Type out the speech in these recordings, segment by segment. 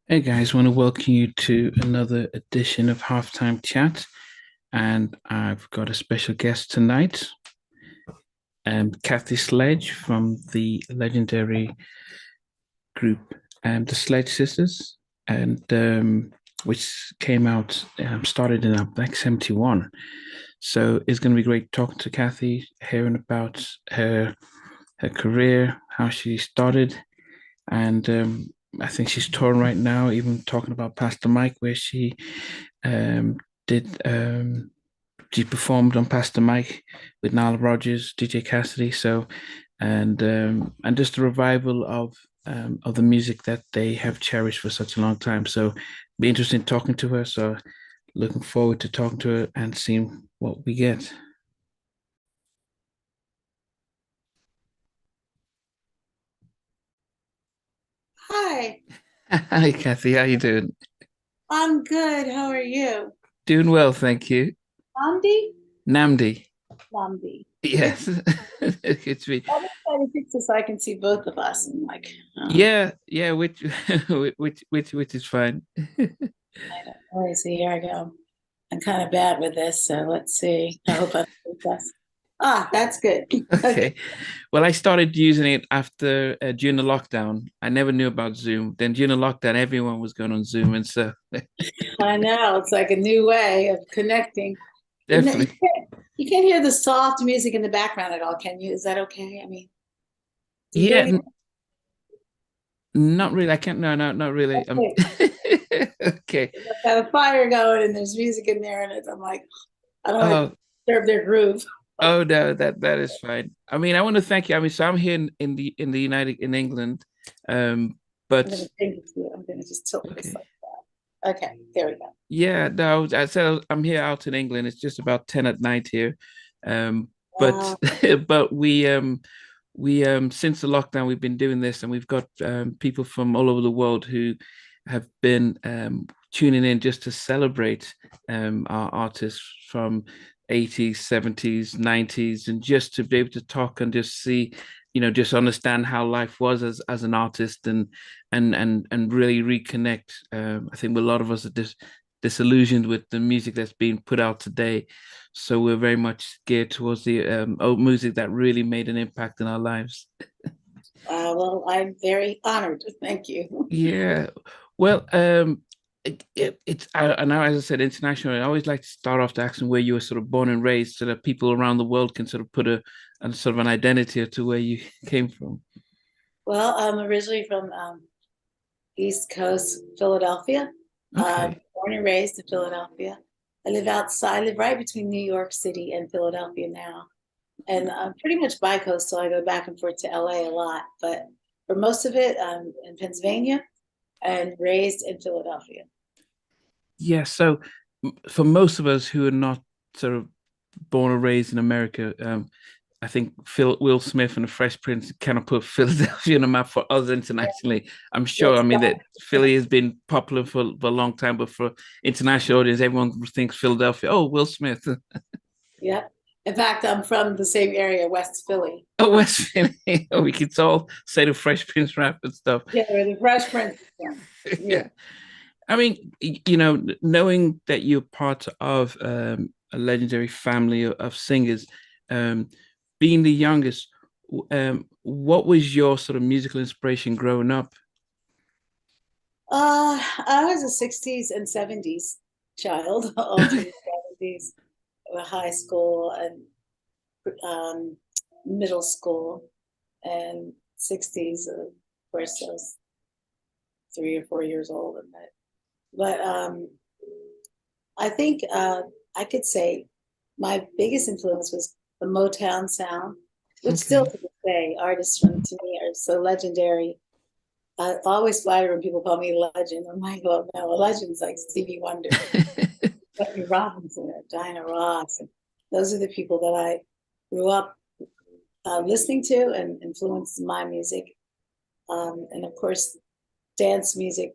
Hey guys, want to welcome you to another edition of Halftime Chat, and I've got a special guest tonight, Kathy Sledge from the legendary group, the Sledge Sisters, and which came out, started in like 71. So it's going to be great talking to Kathy, hearing about her career, how she started, and I think she's touring right now, even talking about Pastor Mike, where um, did she performed on Pastor Mike with Nile Rodgers, DJ Cassidy. So, and just a revival of the music that they have cherished for such a long time. So, be interesting talking to her. So, looking forward to talking to her and seeing what we get. Hi, Hi, Kathy. How you doing? I'm good. How are you? Doing well, thank you. Namdi? Namdi. Namdi. Good. Yes, it's me. I'm trying to fix this so I can see both of us. And Yeah, yeah, which which is fine. I don't know. So here I go. I'm kind of bad with this, so let's see. I hope I success. Ah, that's good. Okay. Okay. Well, I started using it after during the lockdown. I never knew about Zoom. Then during the lockdown, everyone was going on Zoom, and so I know it's like a new way of connecting. You definitely, you can't hear the soft music in the background at all, can you? Is that okay? I mean, do you hear yeah, anything? not really. I can't. No, no, not really. Okay. Okay. I've got a fire going and there's music in there, and I'm like, I don't want to Oh, disturb their groove. oh no, that is fine. I mean, I want to thank you. I mean, so I'm here in the United in England, I'm but gonna think of you. I'm gonna just tilt this okay. like that. Okay, there we go. Yeah, no, I said I'm here out in England. It's just about 10 at night here. But Wow. but we since the lockdown we've been doing this and we've got people from all over the world who have been tuning in just to celebrate our artists from 80s, 70s, 90s and just to be able to talk and just see, just understand how life was as an artist and really reconnect. I think a lot of us are disillusioned with the music that's being put out today. So we're very much geared towards the old music that really made an impact in our lives. Well, I'm very honored. Thank you. Yeah. Well, it's I know, as I said, international. I always like to start off to asking where you were sort of born and raised, so that people around the world can sort of put a sort of an identity to where you came from. Well, I'm originally from East Coast, Philadelphia. Okay. Born and raised in Philadelphia. I live outside. I live right between New York City and Philadelphia now, and I'm pretty much bi-coastal. I go back and forth to LA a lot, but for most of it, I'm in Pennsylvania and raised in Philadelphia. Yeah. So for most of us who are not sort of born and raised in America, I think Will Smith and the Fresh Prince kind of put Philadelphia on the map for us internationally. I'm sure. I Yes. mean that Philly has been popular for a long time, but for international audience, everyone thinks Philadelphia. Oh, Will Smith. Yeah. In fact, I'm from the same area, West Philly. Oh, West Philly. Oh, we could all say the Fresh Prince rap and stuff. Yeah, where the Fresh Prince is from. Yeah. Yeah. I mean, knowing that you're part of a legendary family of singers, um, being the youngest, what was your sort of musical inspiration growing up? I was a 60s and 70s child, all through the 70s, high school and um, middle school, and 60s, of course, I was 3 or 4 years old. But I think I could say my biggest influence was the Motown sound, which still Okay. to this day, artists from to me are so legendary. I always flatter when people call me a legend. I'm like, well, no, a legend's like Stevie Wonder, Tony Robinson, or Diana Ross. And those are the people that I grew up listening to and influenced my music. And of course, dance music,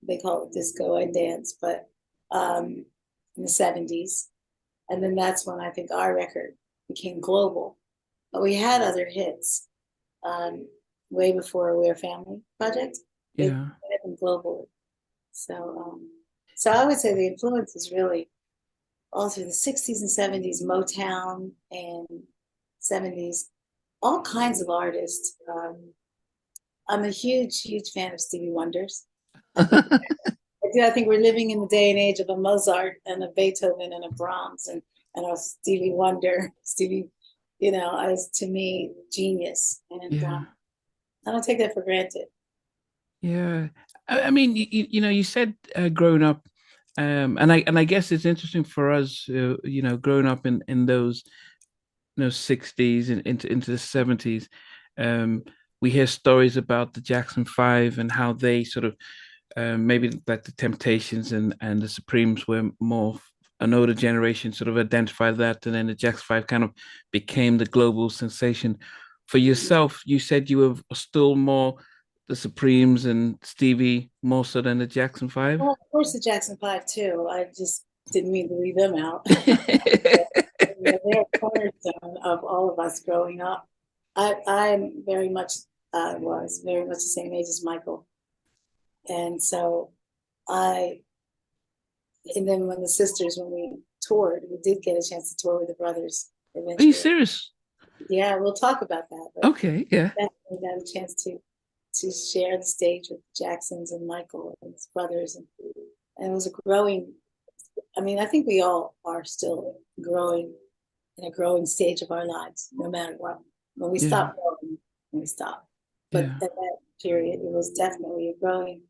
they call it disco and dance, but in the 70s. And then that's when I think our record became global. But we had other hits um, way before We're Family Project. They Yeah. had them globally. So I would say the influence is really all through the 60s and 70s, Motown and 70s, all kinds of artists. I'm a huge, huge fan of Stevie Wonder's. I think we're living in the day and age of a Mozart and a Beethoven and a Brahms and a Stevie Wonder. Stevie, is to me genius, and Yeah. I don't take that for granted. Yeah. I mean, you said growing up, and I guess it's interesting for us, growing up in those 60s and into the 70s. Um, we hear stories about the Jackson Five and how they sort of maybe like the Temptations and the Supremes were more an older generation sort of identified that, and then the Jackson Five kind of became the global sensation. For yourself, you said you were still more the Supremes and Stevie more so than the Jackson Five. Well, of course, the Jackson Five too. I just didn't mean to leave them out. They're a cornerstone of all of us growing up. I'm very much was very much the same age as Michael, and so I. And then when we toured, we did get a chance to tour with the brothers Are you eventually. serious? Yeah, we'll talk about that. But Okay, yeah. definitely got a chance to share the stage with Jacksons and Michael and his brothers, and it was a growing. I mean, I think we all are still growing in a growing stage of our lives, no matter what. When we Yeah, stop growing, when we stop. But yeah. at that period, it was definitely a growing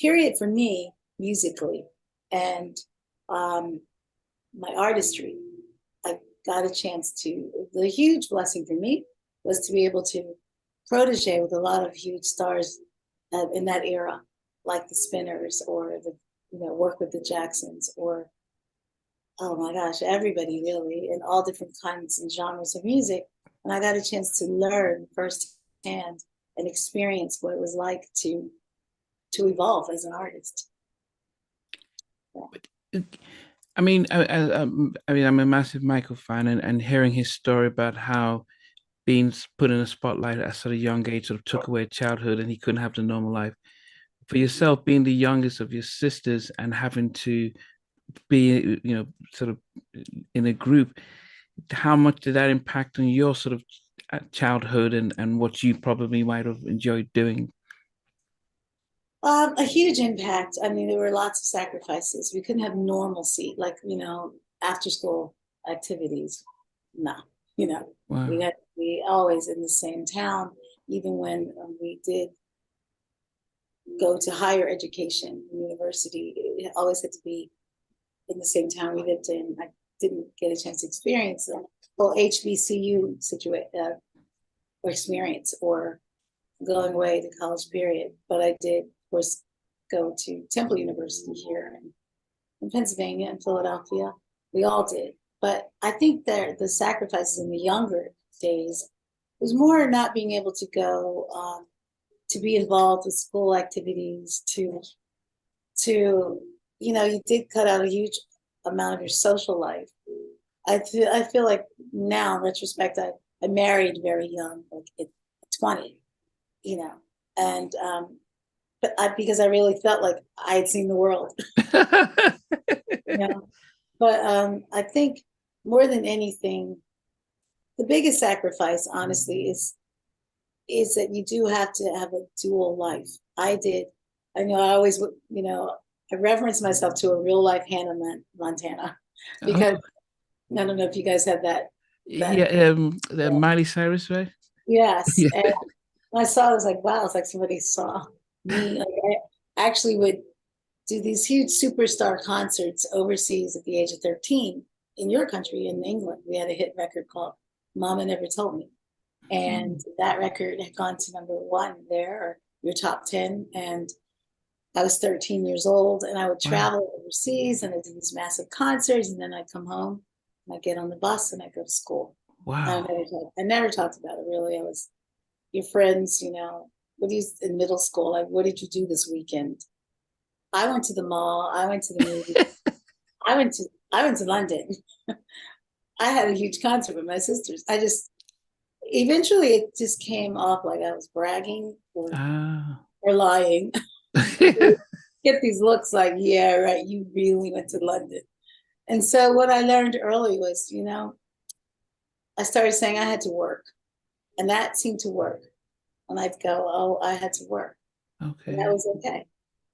period for me musically, and um, my artistry. I got a chance to. The huge blessing for me was to be able to protege with a lot of huge stars in that era, like the Spinners or work with the Jacksons or oh my gosh, everybody really in all different kinds and genres of music. And I got a chance to learn firsthand and experience what it was like to evolve as an artist. Yeah. I mean, I mean, I'm a massive Michael fan, and hearing his story about how being put in a spotlight at such a young age sort of took away childhood, and he couldn't have the normal life. For yourself, being the youngest of your sisters and having to be, sort of in a group, how much did that impact on your sort of childhood and what you probably might have enjoyed doing? A huge impact. I mean, there were lots of sacrifices. We couldn't have normalcy, like, after school activities. No, we Wow. had to be always in the same town, even when we did go to higher education, university, it always had to be in the same town we lived in. I didn't get a chance to experience the whole HBCU situation or experience or going away to college period, but I did, of course, go to Temple University here in Pennsylvania and Philadelphia. We all did. But I think that the sacrifices in the younger days was more not being able to go to be involved with school activities, to you did cut out a huge amount of your social life. I feel like now in retrospect, I married very young, like at 20, and but because I really felt like I had seen the world, you know. But I think more than anything, the biggest sacrifice, honestly, is that you do have to have a dual life. I did. I know I always, I reference myself to a real life Hannah Montana because Oh, I don't know if you guys had that. yeah. The Yeah. Miley Cyrus, right? Yes, Yeah. and when I saw it, I was like, wow, it's like somebody saw me. Like I actually would do these huge superstar concerts overseas at the age of 13 in your country, in England. We had a hit record called Mama Never Told Me. And that record had gone to number one there, or your top 10. And I was 13 years old and I would Wow. travel overseas and I'd do these massive concerts. And then I'd come home and I'd get on the bus and I'd go to school. Wow. I never talked about it really. I was your friends, what do you in middle school? Like, what did you do this weekend? I went to the mall. I went to the movies. I went to London. I had a huge concert with my sisters. I just eventually it just came off like I was bragging Ah. or lying. get these looks like, yeah, right, you really went to London. And so what I learned early was, I started saying I had to work, and that seemed to work. And I'd go, oh, I had to work. And that Okay. was okay.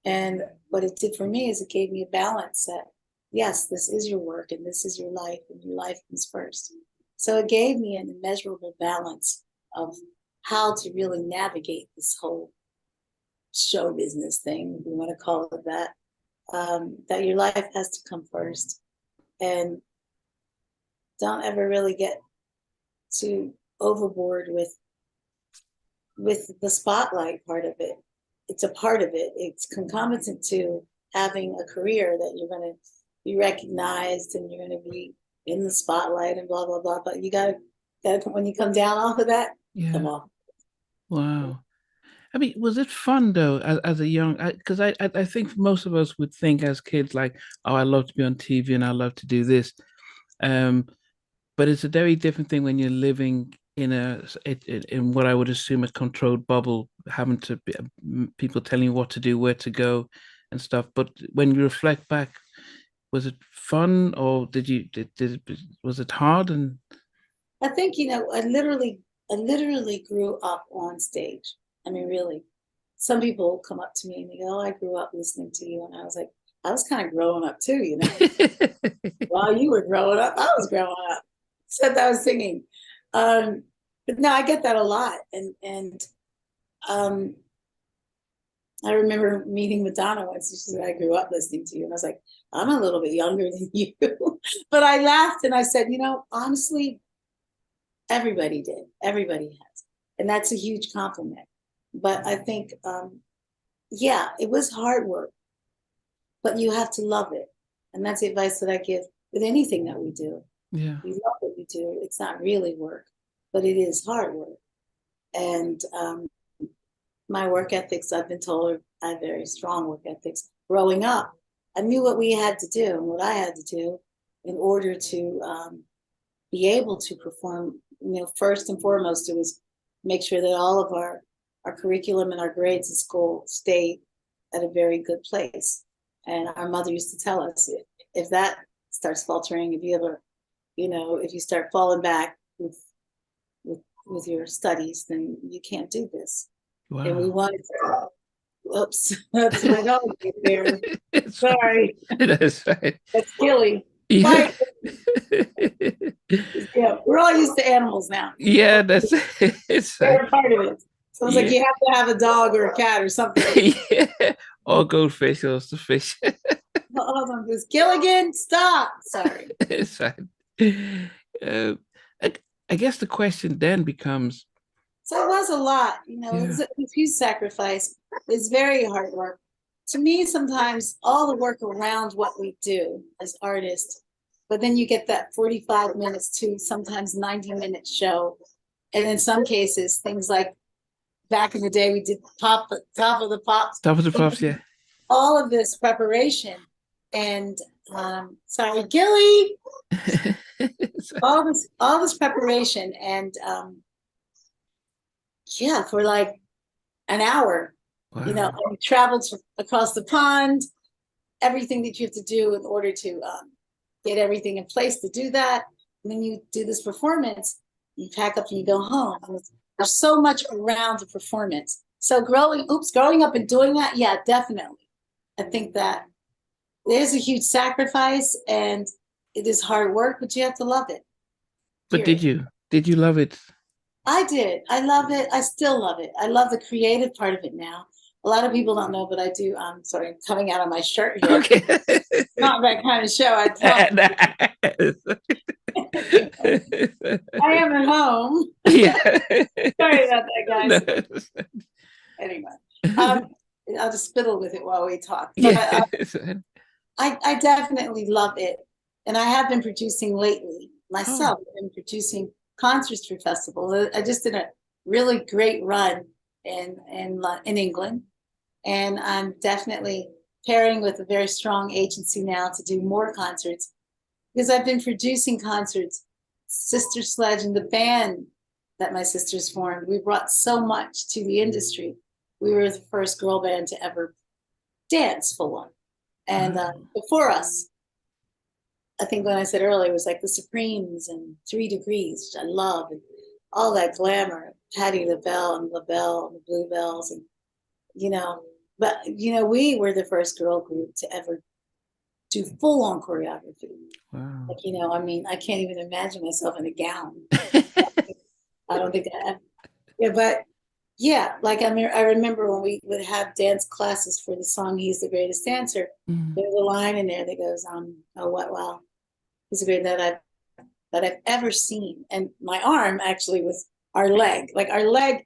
And what it did for me is it gave me a balance that, yes, this is your work and this is your life, and your life comes first. So it gave me an immeasurable balance of how to really navigate this whole show business thing, if you want to call it that, that your life has to come first. And don't ever really get too overboard with the spotlight part of it. It's a part of it. It's concomitant to having a career that you're going to be recognized and you're going to be in the spotlight and blah blah blah. But you gotta when you come down off of that, come Yeah. off. Wow. I mean, was it fun though, as a young? Because I think most of us would think as kids like, oh, I love to be on TV and I love to do this. Um, but it's a very different thing when you're living in in what I would assume a controlled bubble, having to be people telling you what to do, where to go, and stuff. But when you reflect back, was it fun or was it hard? And I think I literally grew up on stage. I mean, really. Some people come up to me and they go, "Oh, I grew up listening to you," and I was like, I was kind of growing up too. While you were growing up, I was growing up. Except I was singing. Um, but no, I get that a lot. And um, I remember meeting Madonna once. She said, I grew up listening to you. And I was like, I'm a little bit younger than you. But I laughed and I said, honestly, everybody did. Everybody has. And that's a huge compliment. But I think, yeah, it was hard work, but you have to love it. And that's the advice that I give with anything that we do. yeah, You love what you do. It's not really work, but it is hard work. And my work ethics, I've been told, I have very strong work ethics. Growing up, I knew what we had to do and what I had to do in order to be able to perform. First and foremost, it was make sure that all of our curriculum and our grades in school stayed at a very good place. And our mother used to tell us, if that starts faltering, if you ever, if you start falling back with your studies, then you can't do this. And we wow. wanted to, oops, that's my dog right there. It's fine. Sorry, That's right. that's Gilly. Yeah. Fight. Yeah, we're all used to animals now. Yeah, that's it's They're a part of it. So it's like yeah. you have to have a dog or a cat or something. Yeah. Or goldfish or the fish. Hold on, this Gilligan, stop. Sorry. It's fine. Uh, I, I guess the question then becomes, So it was a lot, it yeah, was a huge sacrifice. It's very hard work. To me, sometimes all the work around what we do as artists, but then you get that 45 minutes to sometimes 90-minute show. And in some cases, things like back in the day, we did top of the pops. top of the pops, yeah. All of this preparation and sorry, Gilly, all this preparation and yeah, for like an hour, Wow. I traveled across the pond, everything that you have to do in order to get everything in place to do that. And then you do this performance, you pack up and you go home. There's so much around the performance. So growing up and doing that, yeah, definitely. I think that there's a huge sacrifice and it is hard work, but you have to love it. But Period. did you love it? I did. I love it. I still love it. I love the creative part of it now. A lot of people don't know, but I do. Sorry, coming out of my shirt here. Okay. Not that kind of show. I I am at home. Yeah. Sorry about that, guys. No. Anyway, I'll just fiddle with it while we talk. But Yeah. I definitely love it, and I have been producing lately myself. Oh, I've been producing concerts for festivals. I just did a really great run in England, and I'm definitely pairing with a very strong agency now to do more concerts because I've been producing concerts. Sister Sledge and the band that my sisters formed, we brought so much to the industry. We were the first girl band to ever dance full on. And before us, I think when I said earlier, it was like the Supremes and 3 Degrees, which I love, and all that glamour, Patti LaBelle and LaBelle and the Bluebells, and but we were the first girl group to ever do full on choreography. Wow. Like, I mean, I can't even imagine myself in a gown. I don't think I have. Yeah, but yeah, like I remember when we would have dance classes for the song "He's the Greatest Dancer." There's a line in there that goes, "Oh, what? Wow, he's the greatest that I've ever seen." And my arm actually was our leg. Like our leg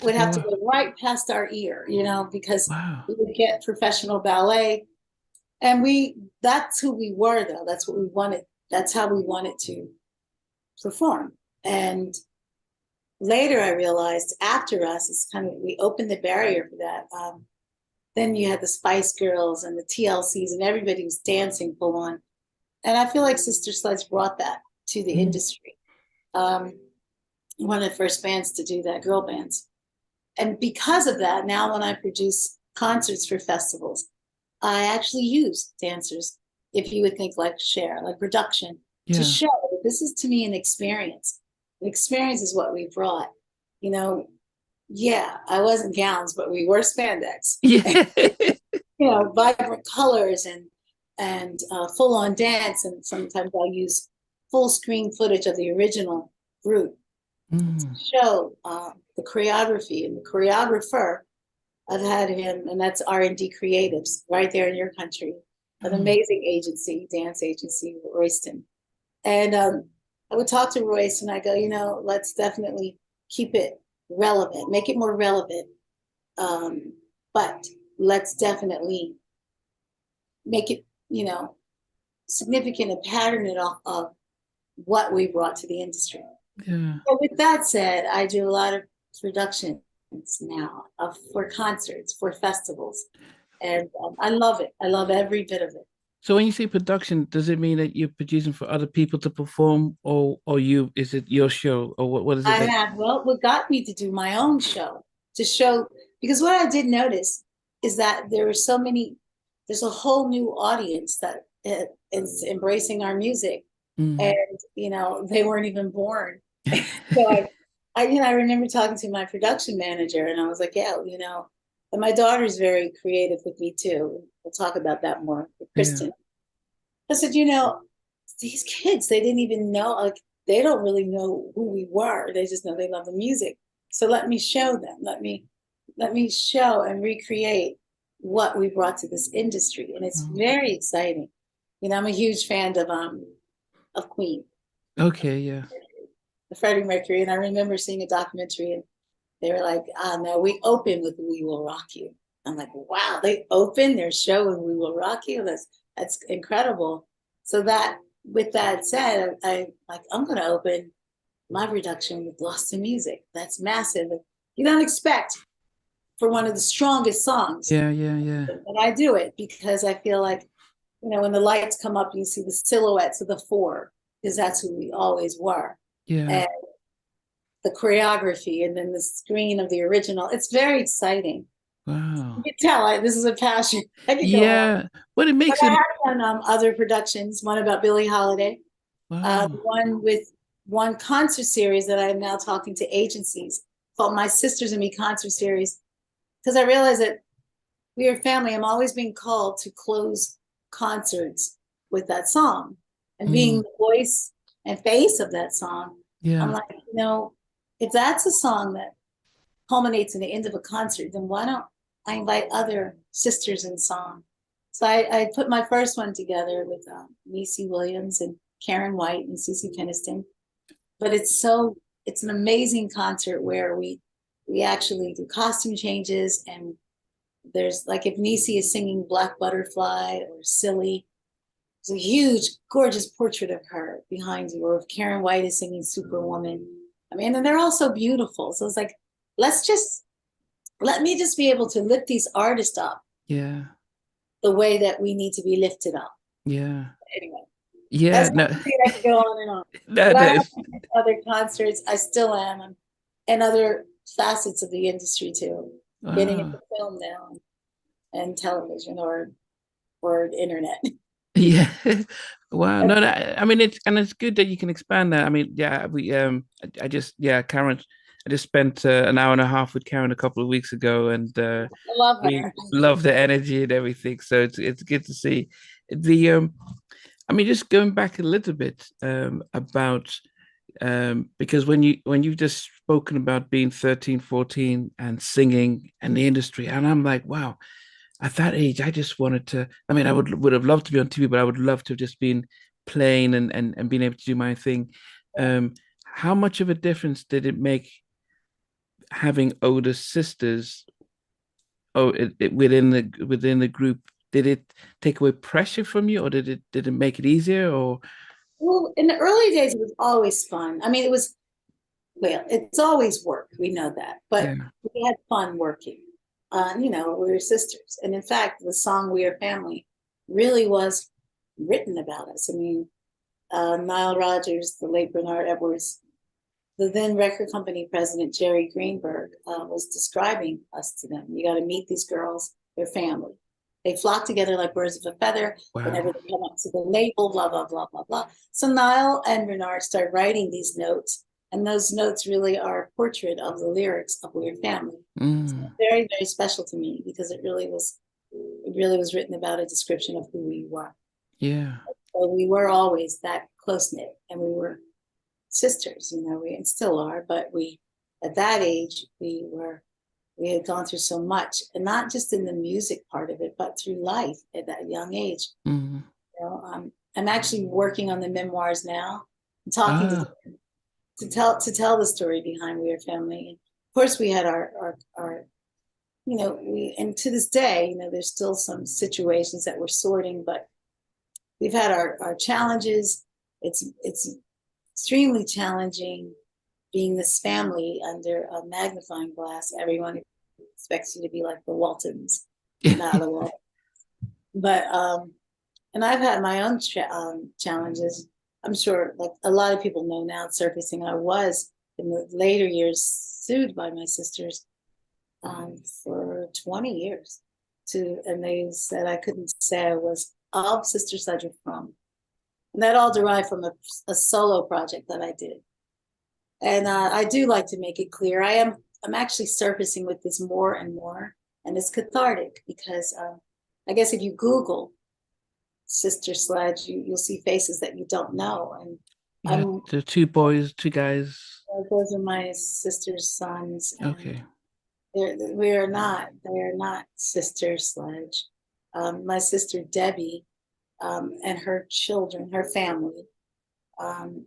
would have to go right past our ear, because we would get professional ballet, and that's who we were, though. That's what we wanted. That's how we wanted to perform. And later I realized after us, it's kind of, we opened the barrier for that. Then you had the Spice Girls and the TLCs, and everybody was dancing full on. And I feel like Sister Sledge brought that to the industry. One of the first bands to do that, girl bands. And because of that, now when I produce concerts for festivals, I actually use dancers, if you would think like Cher, like production, to show that this is, to me, an experience. An experience is what we brought. I wasn't gowns, but we were spandex. Yeah. Vibrant colors and full-on dance. And sometimes I'll use full screen footage of the original group to show the choreography. And the choreographer, I've had him, and that's R&D Creatives right there in your country, an amazing agency, dance agency, Royston. And I would talk to Royce and I go, let's definitely keep it relevant, make it more relevant. But let's definitely make it, significant and pattern it off of what we brought to the industry. Yeah. So with that said, I do a lot of productions now for concerts, for festivals. And I love it. I love every bit of it. So when you say production, does it mean that you're producing for other people to perform, or is it your show, or what is it? What got me to do my own show, because what I did notice is that there's a whole new audience that is embracing our music, and they weren't even born. So I remember talking to my production manager, and I was like, and my daughter's very creative with me too. We'll talk about that more with Kristen. Yeah. I said, these kids, they didn't even know, like, they don't really know who we were. They just know they love the music. So let me show them. Let me show and recreate what we brought to this industry. And it's very exciting. I'm a huge fan of Queen. Okay, yeah. Freddie Mercury. And I remember seeing a documentary, and they were like, no, we open with "We Will Rock You." I'm like, wow, they open their show with "We Will Rock You." That's incredible. So with that said, I'm going to open my production with "Lost in Music." That's massive. You don't expect for one of the strongest songs. Yeah, yeah, yeah. But I do it because I feel like, when the lights come up, you see the silhouettes of the four, because that's who we always were. Yeah. And the choreography, and then the screen of the original. It's very exciting. Wow. You can tell this is a passion. Yeah. But it makes it. I have done other productions, one about Billie Holiday, one with one concert series that I'm now talking to agencies called My Sisters and Me Concert Series, because I realize that we are family. I'm always being called to close concerts with that song, and being the voice and face of that song. Yeah. I'm like, if that's a song that culminates in the end of a concert, then why don't I invite other sisters in song? So I put my first one together with Niecy Williams and Karen White and Cece Peniston. But it's an amazing concert where we actually do costume changes, and there's, like, if Niecy is singing Black Butterfly or Silly, there's a huge, gorgeous portrait of her behind you, or if Karen White is singing Superwoman. I mean, and they're all so beautiful. So it's like, let me just be able to lift these artists up. Yeah. The way that we need to be lifted up. Yeah. Anyway. Yeah. I could go on and on. But I have other concerts. I still am, and other facets of the industry too. Getting into film now. and television or internet. Yeah. Wow. No, I mean it's good that you can expand that. I mean, yeah, I just Karen, I just spent an hour and a half with Karen a couple of weeks ago, and I love we her. love the energy and everything. So it's good to see the I mean, just going back a little bit about because when you've just spoken about being 13, 14 and singing and the industry, and I'm like, wow, at that age, I just wanted to. I mean, I would have loved to be on TV, but I would love to have just been playing and being able to do my thing. How much of a difference did it make having older sisters? Oh, within the group, did it take away pressure from you, or did it make it easier? Or Well, in the early days, it was always fun. I mean, it was, well, it's always work. We know that, but yeah, we had fun working. We were sisters. And in fact, the song We Are Family really was written about us. I mean, Nile Rodgers, the late Bernard Edwards, the then record company president, Jerry Greenberg, was describing us to them. You got to meet these girls, their family. They flock together like birds of a feather wow, whenever they come up to the label, blah, blah, blah, blah, blah. So Niall and Bernard start writing these notes, and those notes really are a portrait of the lyrics of Weird Family. So very, very special to me because it really was written about a description of who we were. yeah, So we were always that close knit, and we were sisters, and still are, but at that age, we had gone through so much, and not just in the music part of it, but through life at that young age. mm. I'm actually working on the memoirs now, talking Ah, to tell the story behind We Are Family. And of course, we had our and to this day, there's still some situations that we're sorting, but we've had our challenges. It's extremely challenging being this family under a magnifying glass. Everyone expects you to be like the Waltons, not the Waltons. But and I've had my own challenges. I'm sure, like a lot of people know now, it's surfacing. I was in the later years sued by my sisters for 20 years, and they said I couldn't say I was of Sister Sledge from, and that all derived from a solo project that I did. And I do like to make it clear I'm actually surfacing with this more and more, and it's cathartic because I guess if you Google Sister Sledge, you'll see faces that you don't know, and yeah, the two boys, two guys. those are my sister's sons, and Okay. they are not Sister Sledge. My sister Debbie and her children, her family, um,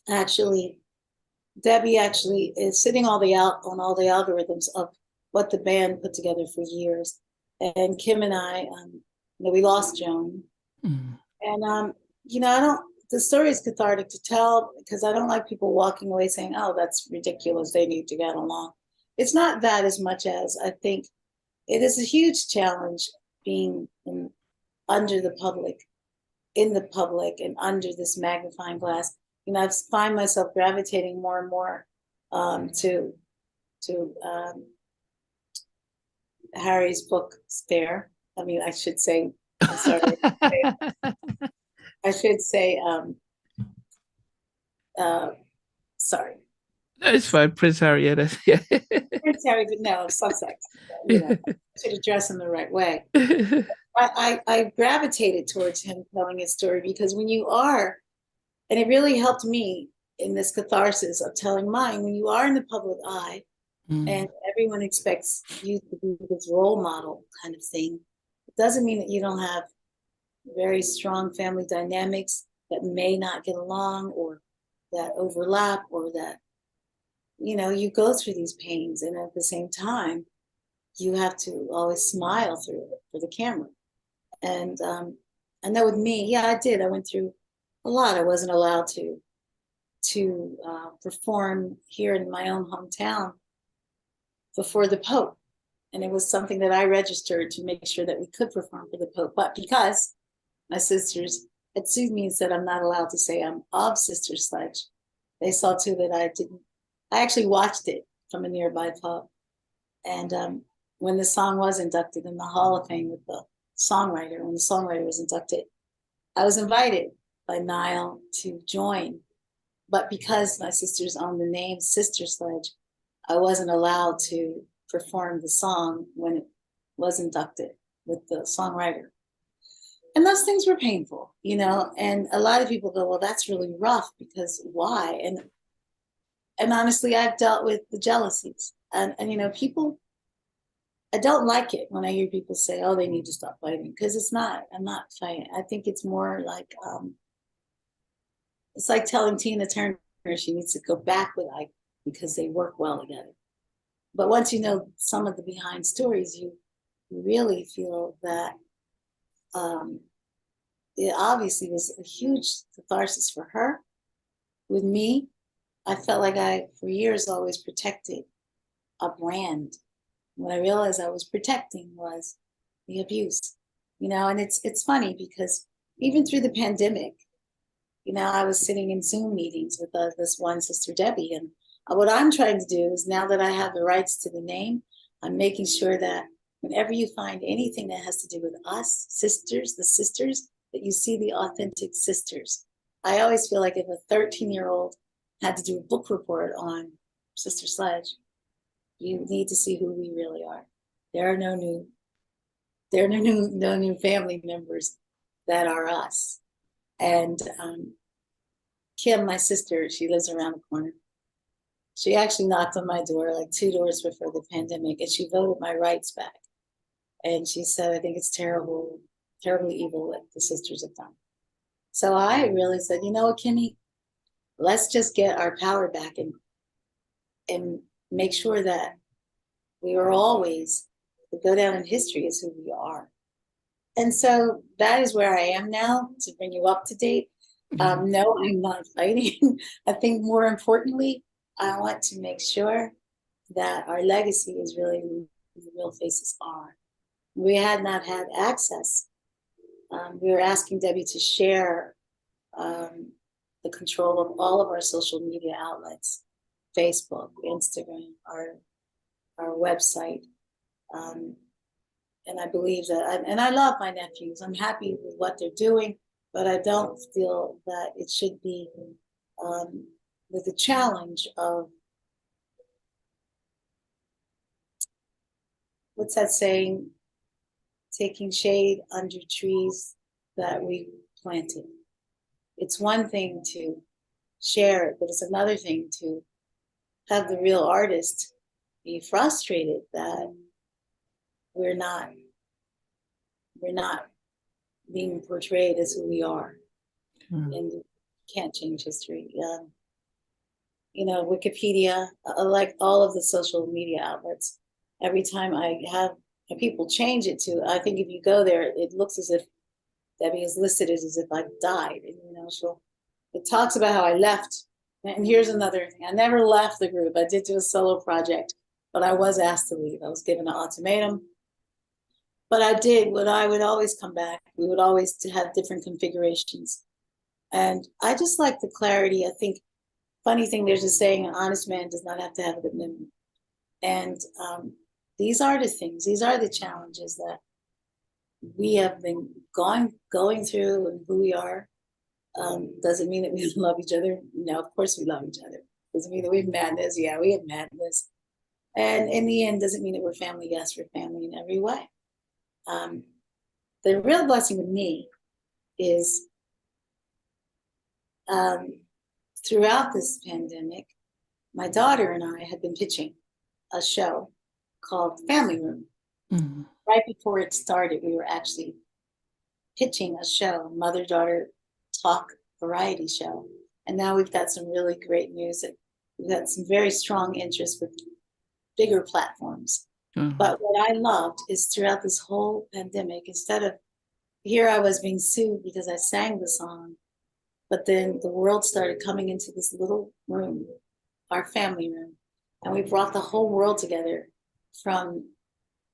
actually Debbie actually is sitting on all the algorithms of what the band put together for years. And Kim and I, we lost Joan. Mm. And, I don't, the story is cathartic to tell because I don't like people walking away saying, oh, that's ridiculous. They need to get along. It's not that as much as I think it is a huge challenge being under the public, in the public, and under this magnifying glass. I find myself gravitating more and more to Harry's book Spare. I mean, I should say, I'm sorry, I should say, sorry, It's fine, Prince Harry. Yeah, yeah. Prince Harry, but no, Sussex. I should address him the right way. I gravitated towards him telling his story because when you are, and it really helped me in this catharsis of telling mine, when you are in the public eye and Mm. everyone expects you to be this role model kind of thing, it doesn't mean that you don't have very strong family dynamics that may not get along or that overlap or that, you go through these pains. And at the same time, you have to always smile through it for the camera. And I know with me, yeah, I did. I went through a lot. I wasn't allowed to perform here in my own hometown before the Pope. And it was something that I registered to make sure that we could perform for the Pope. But because my sisters had sued me and said I'm not allowed to say I'm of Sister Sledge, they saw to that I didn't. I actually watched it from a nearby pub. And when the song was inducted in the Hall of Fame with the songwriter, when the songwriter was inducted, I was invited by Nile to join. But because my sisters owned the name Sister Sledge, I wasn't allowed to perform the song when it was inducted with the songwriter. And those things were painful, you know, and a lot of people go, well, that's really rough because why? And honestly, I've dealt with the jealousies. And you know, people, I don't like it when I hear people say, oh, they need to stop fighting, because it's not, I'm not fighting. I think it's more like, it's like telling Tina Turner she needs to go back with Ike because they work well together. But once you know some of the behind stories, you really feel that it obviously was a huge catharsis for her. With me, I felt like I, for years, always protected a brand. What I realized I was protecting was the abuse, you know, and it's funny because even through the pandemic, you know, I was sitting in Zoom meetings with this one sister, Debbie, and what I'm trying to do is, now that I have the rights to the name, I'm making sure that whenever you find anything that has to do with us, sisters, the sisters, that you see the authentic sisters. I always feel like if a 13-year-old had to do a book report on Sister Sledge, you need to see who we really are. There are no new family members that are us. And Kim, my sister, she lives around the corner. She actually knocked on my door like 2 doors before the pandemic, and she voted my rights back. And she said, I think it's terrible, terribly evil what the sisters have done. So I really said, you know what, Kimmy, let's just get our power back and make sure that we are always, we go down in history as who we are. And so that is where I am now, to bring you up to date. No, I'm not fighting. I think more importantly, I want to make sure that our legacy is really who the real faces are. We had not had access. We were asking Debbie to share the control of all of our social media outlets, Facebook, Instagram, our website. And I believe that, and I love my nephews. I'm happy with what they're doing, but I don't feel that it should be with the challenge of, what's that saying? Taking shade under trees that we planted. It's one thing to share it, but it's another thing to have the real artist be frustrated that we're not being portrayed as who we are. And you can't change history. You know, Wikipedia, like all of the social media outlets, every time I have people change it to, I think if you go there, it looks as if Debbie is listed as if I've died. And, you know, it talks about how I left. And here's another thing. I never left the group. I did do a solo project, but I was asked to leave. I was given an ultimatum. But I did what I would always come back. We would always have different configurations. And I just like the clarity. I think, funny thing, there's a saying, an honest man does not have to have a good memory. And these are the things, these are the challenges that we have been going through, and who we are. Doesn't mean that we love each other. No, of course we love each other. Doesn't mean that we have madness. Yeah, we have madness. And in the end, doesn't mean that we're family. Yes, we're family in every way. The real blessing with me is throughout this pandemic, my daughter and I had been pitching a show called Family Room. Mm-hmm. Right before it started, we were actually pitching a show, mother-daughter talk variety show. And now we've got some really great music. We've got some very strong interest with bigger platforms. Mm-hmm. But what I loved is throughout this whole pandemic, instead of, here I was being sued because I sang the song, but then the world started coming into this little room, our family room, and we brought the whole world together, from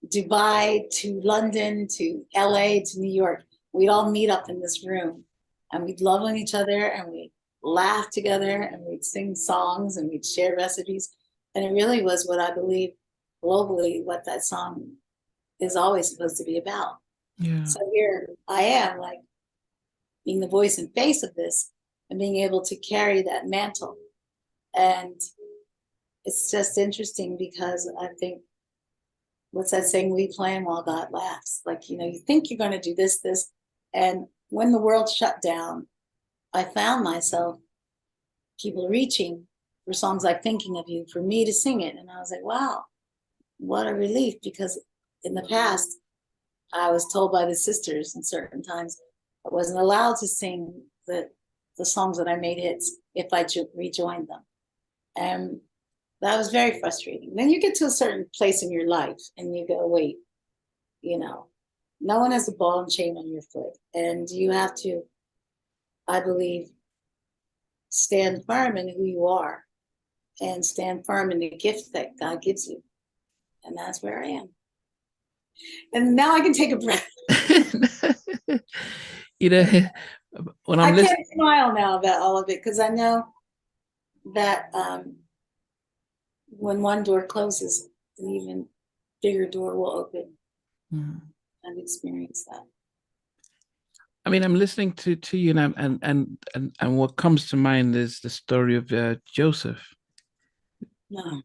Dubai to London to LA to New York. We'd all meet up in this room, and we'd love on each other, and we'd laugh together, and we'd sing songs, and we'd share recipes. And it really was what I believe globally what that song is always supposed to be about. Yeah. So here I am, like being the voice and face of this and being able to carry that mantle. And it's just interesting because I think, what's that saying? We plan while God laughs. Like, you think you're going to do this. And when the world shut down, I found myself, people reaching for songs like Thinking of You, for me to sing it. And I was like, wow, what a relief. Because in the past, I was told by the sisters in certain times I wasn't allowed to sing the songs that I made hits if I rejoined them. And that was very frustrating. Then you get to a certain place in your life and you go, wait, no one has a ball and chain on your foot. And you have to, I believe, stand firm in who you are and stand firm in the gift that God gives you. And that's where I am. And now I can take a breath. When I I'm listening, can't smile now about all of it because I know that when one door closes, an even bigger door will open. I've experienced that. I mean, I'm listening to you now, and what comes to mind is the story of Joseph. No.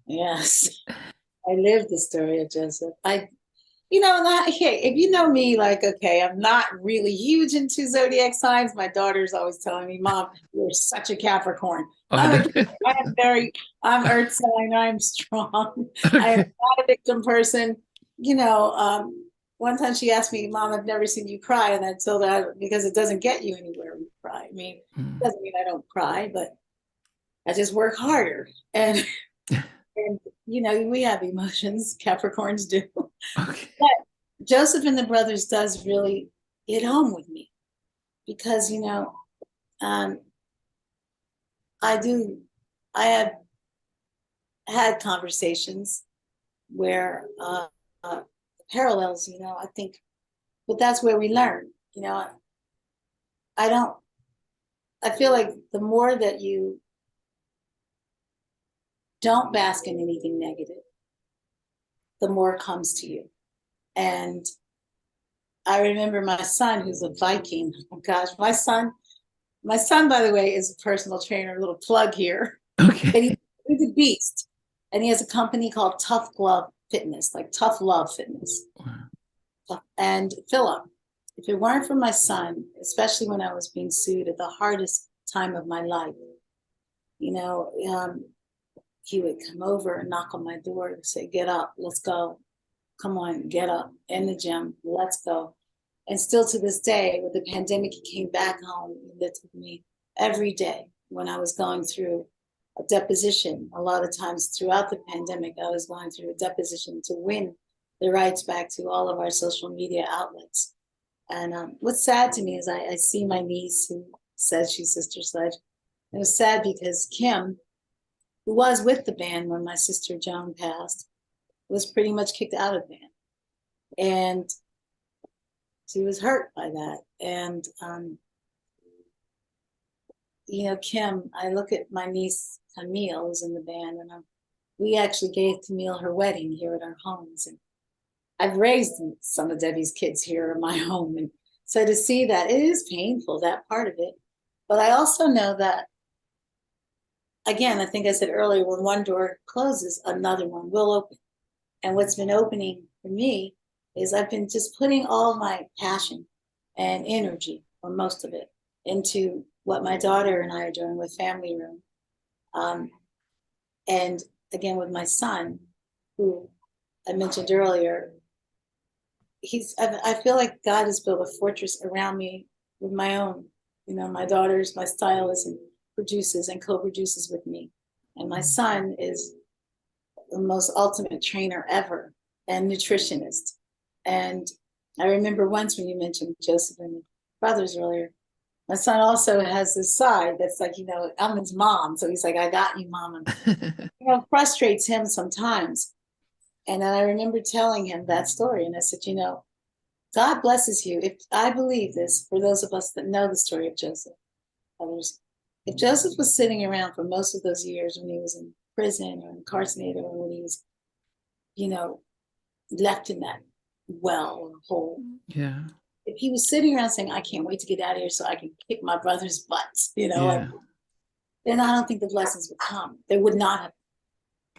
Yes, I lived the story of Joseph. If you know me, like, okay, I'm not really huge into zodiac signs. My daughter's always telling me, Mom, you're such a Capricorn. I'm Earth sign. I'm strong. Okay. I am not a victim person. One time she asked me, Mom, I've never seen you cry. And I told her, because it doesn't get you anywhere when you cry. I mean, it doesn't mean I don't cry, but I just work harder. And we have emotions, Capricorns do. Okay. But Joseph and the Brothers does really hit home with me because, I have had conversations where parallels, I think, but that's where we learn, I feel like the more that you don't bask in anything negative, the more comes to you. And I remember my son, who's a Viking. Oh gosh, my son, by the way, is a personal trainer. A little plug here. Okay. He's a beast, and he has a company called Tough Glove Fitness, like Tough Love Fitness. Wow. And Philip, if it weren't for my son, especially when I was being sued at the hardest time of my life, he would come over and knock on my door and say, "Get up, let's go. Come on, get up in the gym, let's go." And still to this day, with the pandemic, he came back home and lived with me every day when I was going through a deposition. A lot of times throughout the pandemic, I was going through a deposition to win the rights back to all of our social media outlets. And what's sad to me is I see my niece, who says she's Sister Sledge. It was sad because Kim, who was with the band when my sister Joan passed, was pretty much kicked out of the band. And she was hurt by that. And, Kim, I look at my niece, Camille, who's in the band, and we actually gave Camille her wedding here at our homes. And I've raised some of Debbie's kids here in my home. And so to see that, it is painful, that part of it. But I also know that, again, I think I said earlier, when one door closes, another one will open. And what's been opening for me is I've been just putting all my passion and energy, or most of it, into what my daughter and I are doing with Family Room. And again, with my son, who I mentioned earlier, I feel like God has built a fortress around me with my own, my daughter's, my stylist, and produces and co-produces with me. And my son is the most ultimate trainer ever and nutritionist. And I remember once when you mentioned Joseph and the Brothers earlier, my son also has this side that's like, I'm his mom. So he's like, I got you, Mom. And, frustrates him sometimes. And then I remember telling him that story. And I said, God blesses you. If I believe this, for those of us that know the story of Joseph, others, if Joseph was sitting around for most of those years when he was in prison or incarcerated, or when he was you know, left in that well or hole. Yeah. If he was sitting around saying, I can't wait to get out of here so I can kick my brother's butts, you know, like, Yeah. then I don't think the blessings would come. They would not have.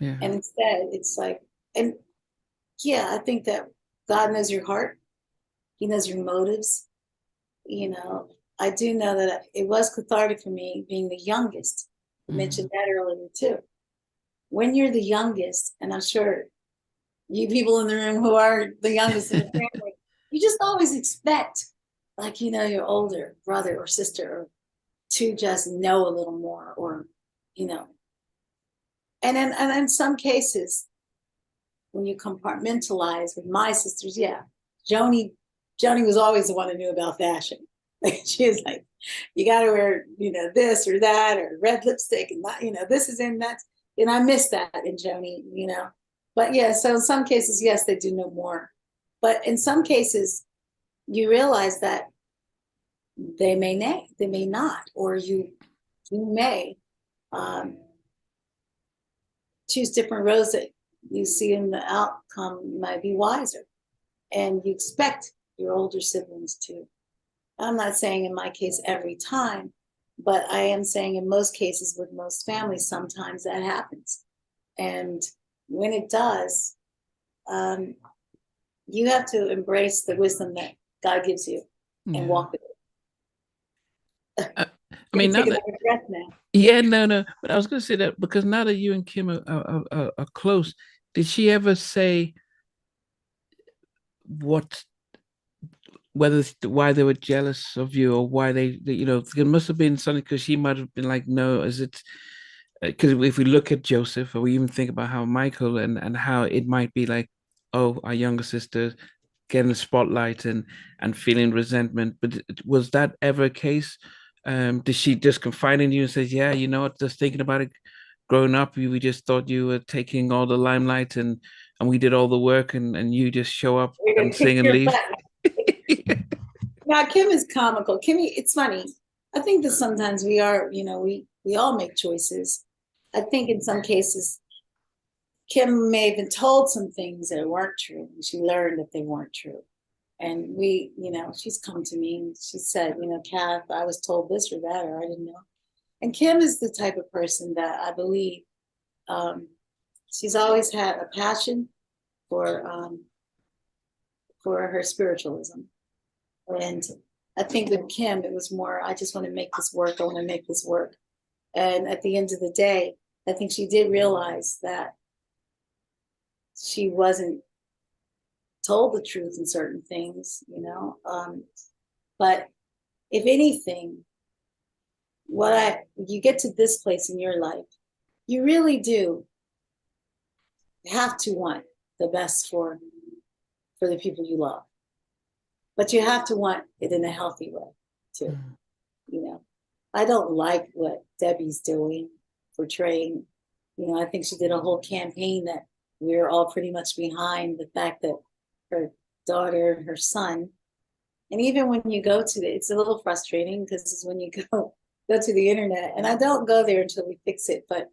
Yeah. And instead, it's like, and yeah, I think that God knows your heart. He knows your motives. You know, I do know that it was cathartic for me being the youngest. I mentioned that earlier too. When you're the youngest, and I'm sure you people in the room who are the youngest in the family, you just always expect, like, you know, your older brother or sister to just know a little more, or, you know, and in some cases, when you compartmentalize with my sisters, yeah, Joni, Joni was always the one who knew about fashion. Like, she was like, you got to wear, you know, this or that, or red lipstick, and that, you know, this is in that. And I miss that in Joni, you know. But yeah, so in some cases, yes, they do know more. But in some cases, you realize that they may not, or you may um, choose different roads that you see in the outcome might be wiser, and you expect your older siblings to. I'm not saying in my case every time, but I am saying in most cases with most families, sometimes that happens. And when it does, um, you have to embrace the wisdom that God gives you and Yeah. walk with it. I mean, now Take that, another breath now. yeah, no, but I was going to say that because now that you and Kim are close, did she ever say what, why they were jealous of you, or why you know, it must have been something, because she might have been like, no, is it, because if we look at Joseph, or we even think about how Michael, and how it might be like, oh, our younger sister getting the spotlight and feeling resentment, but was that ever a case? Did she just confide in you and say, yeah, you know what, just thinking about it, growing up, we just thought you were taking all the limelight, and we did all the work, and you just show up We're and gonna kick sing and your leave? butt. Now, Kim is comical. Kimmy, it's funny. I think that sometimes we are, you know, we all make choices. I think in some cases, Kim may have been told some things that weren't true, and she learned that they weren't true. And we, you know, she's come to me and she said, you know, Kath, I was told this or that, or I didn't know. And Kim is the type of person that I believe um, she's always had a passion for um, for her spiritualism. And I think with Kim, it was more, I just want to make this work. I want to make this work. And at the end of the day, I think she did realize that she wasn't told the truth in certain things, you know. But if anything, you get to this place in your life, you really do have to want the best for the people you love. But you have to want it in a healthy way too. You know, I don't like what Debbie's doing, portraying. You know, I think she did a whole campaign that we're all pretty much behind the fact that her daughter and her son, and even when you go to it's a little frustrating because when you go to the internet, and I don't go there until we fix it, but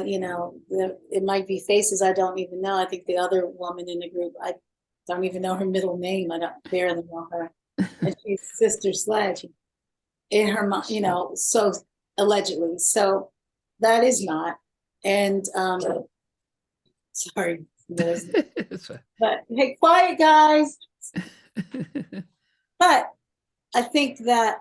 you know, it might be faces I don't even know. I think the other woman in the group, I don't even know her middle name. I don't barely know her, and she's Sister Sledge in her, you know, so allegedly. So that is not. And sorry, but hey, quiet guys. But I think that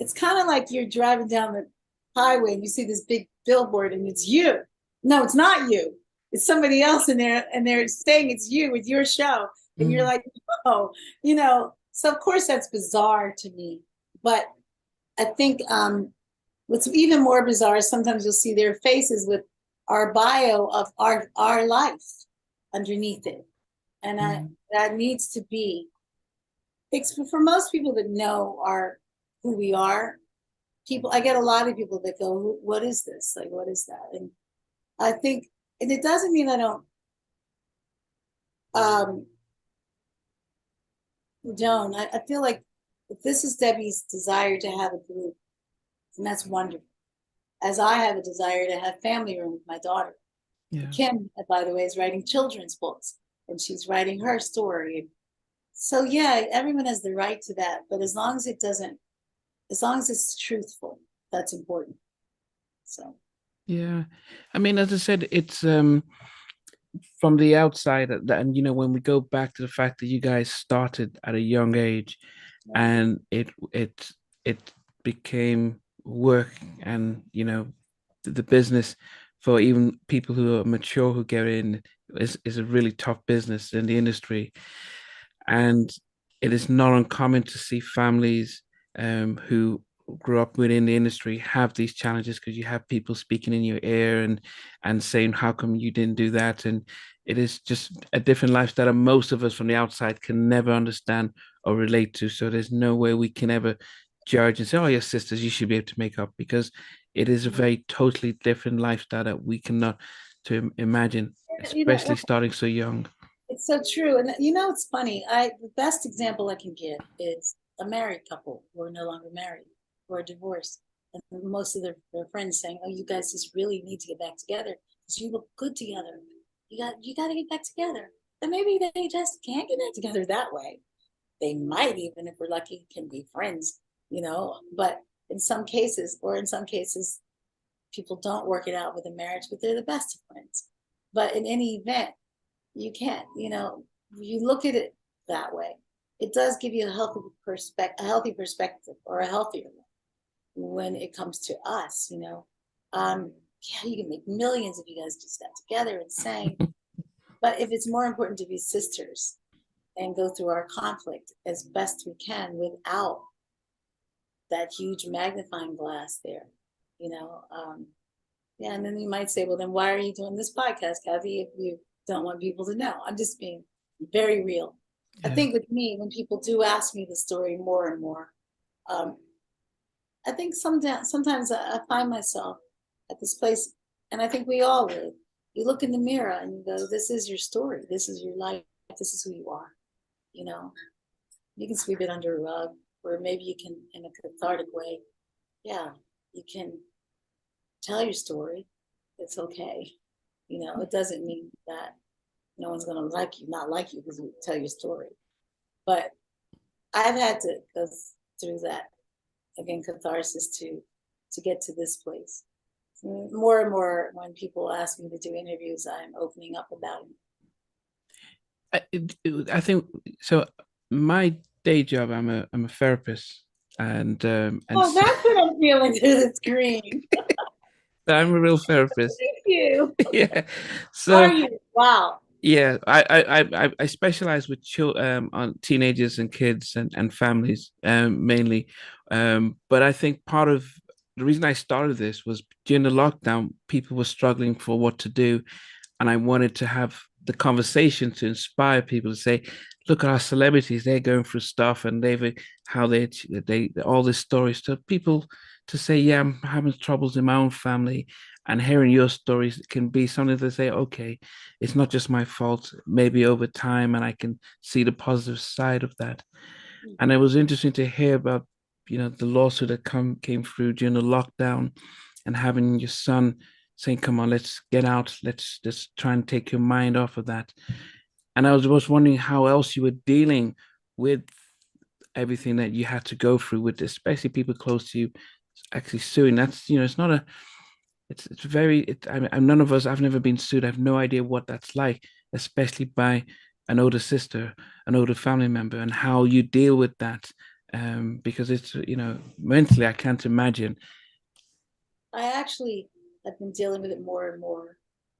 it's kind of like you're driving down the highway and you see this big billboard and it's you. No, it's not you. It's somebody else in there, and they're saying it's you with your show. And you're like, oh, you know, so of course that's bizarre to me. But I think what's even more bizarre is sometimes you'll see their faces with our bio of our life underneath it. And that needs to be, for most people that know who we are, people, I get a lot of people that go, what is this? Like, what is that? And I think, and it doesn't mean I don't, I feel like if this is Debbie's desire to have a group, and that's wonderful. As I have a desire to have family room with my daughter. Yeah. Kim, by the way, is writing children's books, and she's writing her story. So yeah, everyone has the right to that, but as long as it's truthful, that's important. So Yeah. I mean, as I said, it's from the outside, and when we go back to the fact that you guys started at a young age, yeah. and it became work, and the business for even people who are mature who get in is a really tough business in the industry. And it is not uncommon to see families who grew up within the industry have these challenges, because you have people speaking in your ear and saying, how come you didn't do that? And it is just a different lifestyle that most of us from the outside can never understand or relate to. So there's no way we can ever judge and say, oh, your sisters, you should be able to make up, because it is a very totally different lifestyle that we cannot to imagine, You know, especially starting so young. it's so true. And it's funny. The best example I can give is a married couple who are no longer married or divorced. And most of their friends saying, oh, you guys just really need to get back together because you look good together. You got to get back together. And maybe they just can't get back together that way. They might, even if we're lucky, can be friends, but in some cases, people don't work it out with a marriage, but they're the best of friends. But in any event, you can't, you look at it that way, it does give you a healthy perspective, or a healthier one when it comes to us. Yeah, you can make millions if you guys just got together and sang. But if it's more important to be sisters and go through our conflict as best we can without that huge magnifying glass there, yeah, and then you might say, well, then why are you doing this podcast, Kathy, if you don't want people to know? I'm just being very real. I Yeah. think with me, when people do ask me the story more and more, um, I think sometimes I find myself at this place, and I think we all would. You look in the mirror and you go, this is your story. This is your life. This is who you are. You know, you can sweep it under a rug, or maybe you can, in a cathartic way, yeah, you can tell your story. It's okay. It doesn't mean that no one's going to not like you because you tell your story. But I've had to go through that, again, catharsis to get to this place. More and more, when people ask me to do interviews, I'm opening up about I think so. My day job, I'm a therapist, and Oh, that's what I'm feeling through the screen. I'm a real therapist. Thank you. Yeah. Are So you? Wow. yeah, I specialize with on teenagers and kids and families, mainly. But I think part of the reason I started this was during the lockdown, people were struggling for what to do, and I wanted to have the conversation to inspire people to say, look at our celebrities, they're going through stuff, and how they all this stories to people to say, yeah, I'm having troubles in my own family, and hearing your stories can be something to say, okay, it's not just my fault, maybe over time, and I can see the positive side of that. And it was interesting to hear about the lawsuit that came through during the lockdown, and having your son saying, come on, let's get out, let's just try and take your mind off of that. And I was wondering how else you were dealing with everything that you had to go through, with especially people close to you actually suing. That's it's not a it's very I mean, none of us, I've never been sued, I have no idea what that's like, especially by an older sister, an older family member, and how you deal with that. Because it's mentally I can't imagine. I actually have been dealing with it more and more.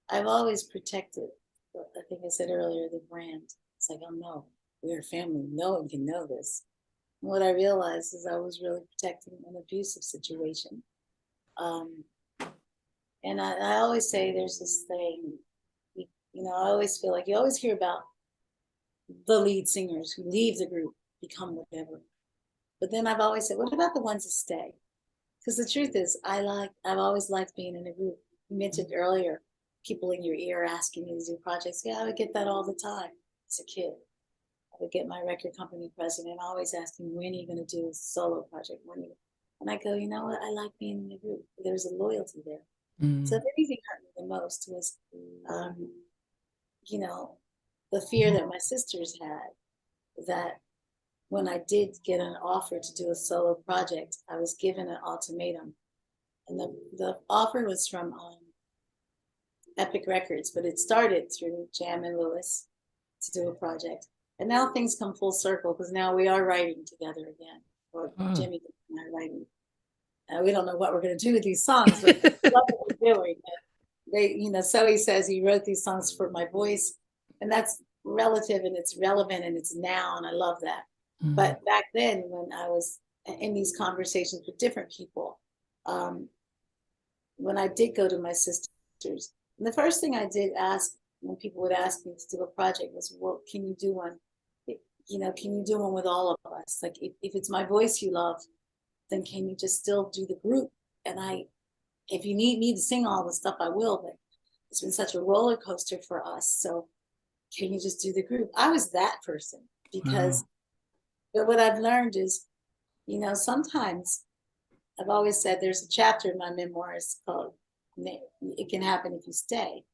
I've always protected, I think I said earlier, the brand. It's like, oh no, we're a family. No one can know this. And what I realized is I was really protecting an abusive situation. Um, and I always say there's this thing, I always feel like you always hear about the lead singers who leave the group, become whatever. But then I've always said, what about the ones that stay? Because the truth is, I've always liked being in a group. You mentioned earlier, people in your ear asking you to do projects. Yeah, I would get that all the time as a kid. I would get my record company president always asking, when are you going to do a solo project? And I go, you know what? I like being in a group. There's a loyalty there. So Mm. if anything hurt me the the most was, you know, the fear that my sisters had, that when I did get an offer to do a solo project, I was given an ultimatum. And the offer was from Epic Records, but it started through Jam and Lewis to do a project. And now things come full circle because now we are writing together again, or Jimmy and I are writing. We don't know what we're going to do with these songs, but what we're doing. They, you know, so he says he wrote these songs for my voice, and that's relative and it's relevant and it's now, and I love that. But back then, when I was in these conversations with different people, when I did go to my sisters, and the first thing I did ask when people would ask me to do a project was, well, can you do one? You know, can you do one with all of us? Like, if it's my voice you love, then can you just still do the group? And if you need me to sing all the stuff, I will, but it's been such a roller coaster for us. So can you just do the group? I was that person because, but what I've learned is, you know, sometimes I've always said there's a chapter in my memoirs called It Can Happen If You Stay.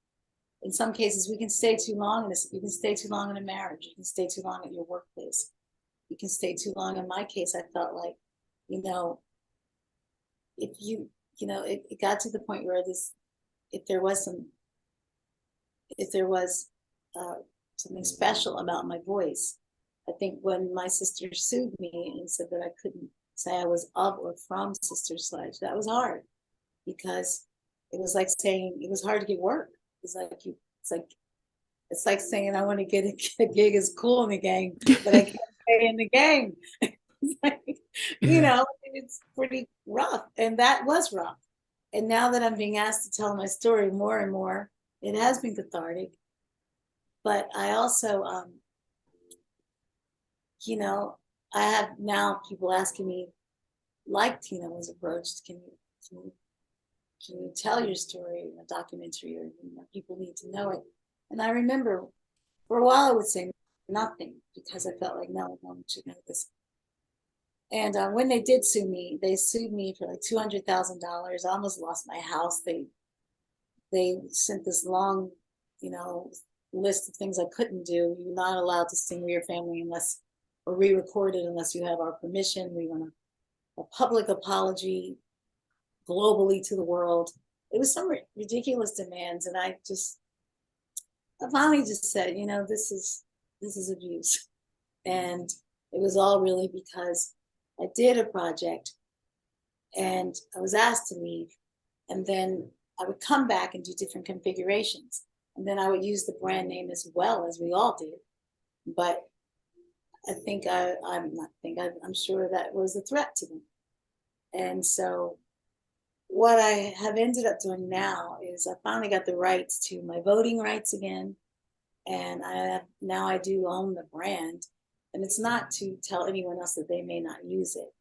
In some cases, we can stay too long. You can stay too long in a marriage. You can stay too long at your workplace. You can stay too long. In my case, I felt like, you know, if you know, it got to the point where if there was something special about my voice, I think when my sister sued me and said that I couldn't say I was of or from Sister Sledge, that was hard because it was like saying it was hard to get work. It's like saying I want to get a gig as Cool in the Gang, but I can't stay in the gang. You know, it's pretty rough, and that was rough. And now that I'm being asked to tell my story more and more, it has been cathartic. But I also, you know, I have now people asking me, like Tina was approached, can you tell your story in a documentary, or you know, people need to know it. And I remember for a while I would say nothing because I felt like no one should know this. And when they did sue me, they sued me for like $200,000. I almost lost my house. They sent this long, you know, list of things I couldn't do. You're not allowed to sing with your family unless, or re-record it unless you have our permission. We want a public apology globally to the world. It was some ridiculous demands, and I finally just said, you know, this is abuse, and it was all really because I did a project, and I was asked to leave, and then I would come back and do different configurations, and then I would use the brand name as well, as we all did. But I think I'm sure that was a threat to them, and so what I have ended up doing now is I finally got the rights to my voting rights again. And now I do own the brand. And it's not to tell anyone else that they may not use it.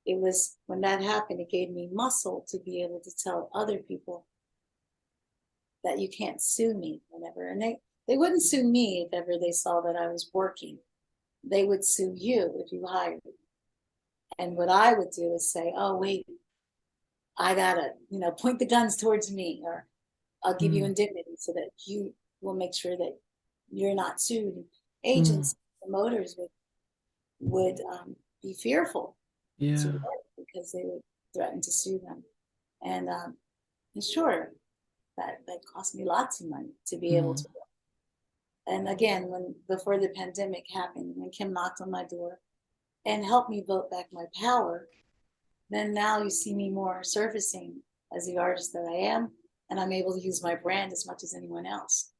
It was when that happened, it gave me muscle to be able to tell other people that you can't sue me whenever. And they wouldn't sue me if ever they saw that I was working. They would sue you if you hired me. And what I would do is say, oh, wait, I gotta, you know, point the guns towards me, or I'll give you indemnity so that you will make sure that you're not sued. Agents, promoters would be fearful to work because they would threaten to sue them. And sure, that cost me lots of money to be able to work. And again, before the pandemic happened, when Kim knocked on my door and helped me vote back my power, then now you see me more surfacing as the artist that I am, and I'm able to use my brand as much as anyone else.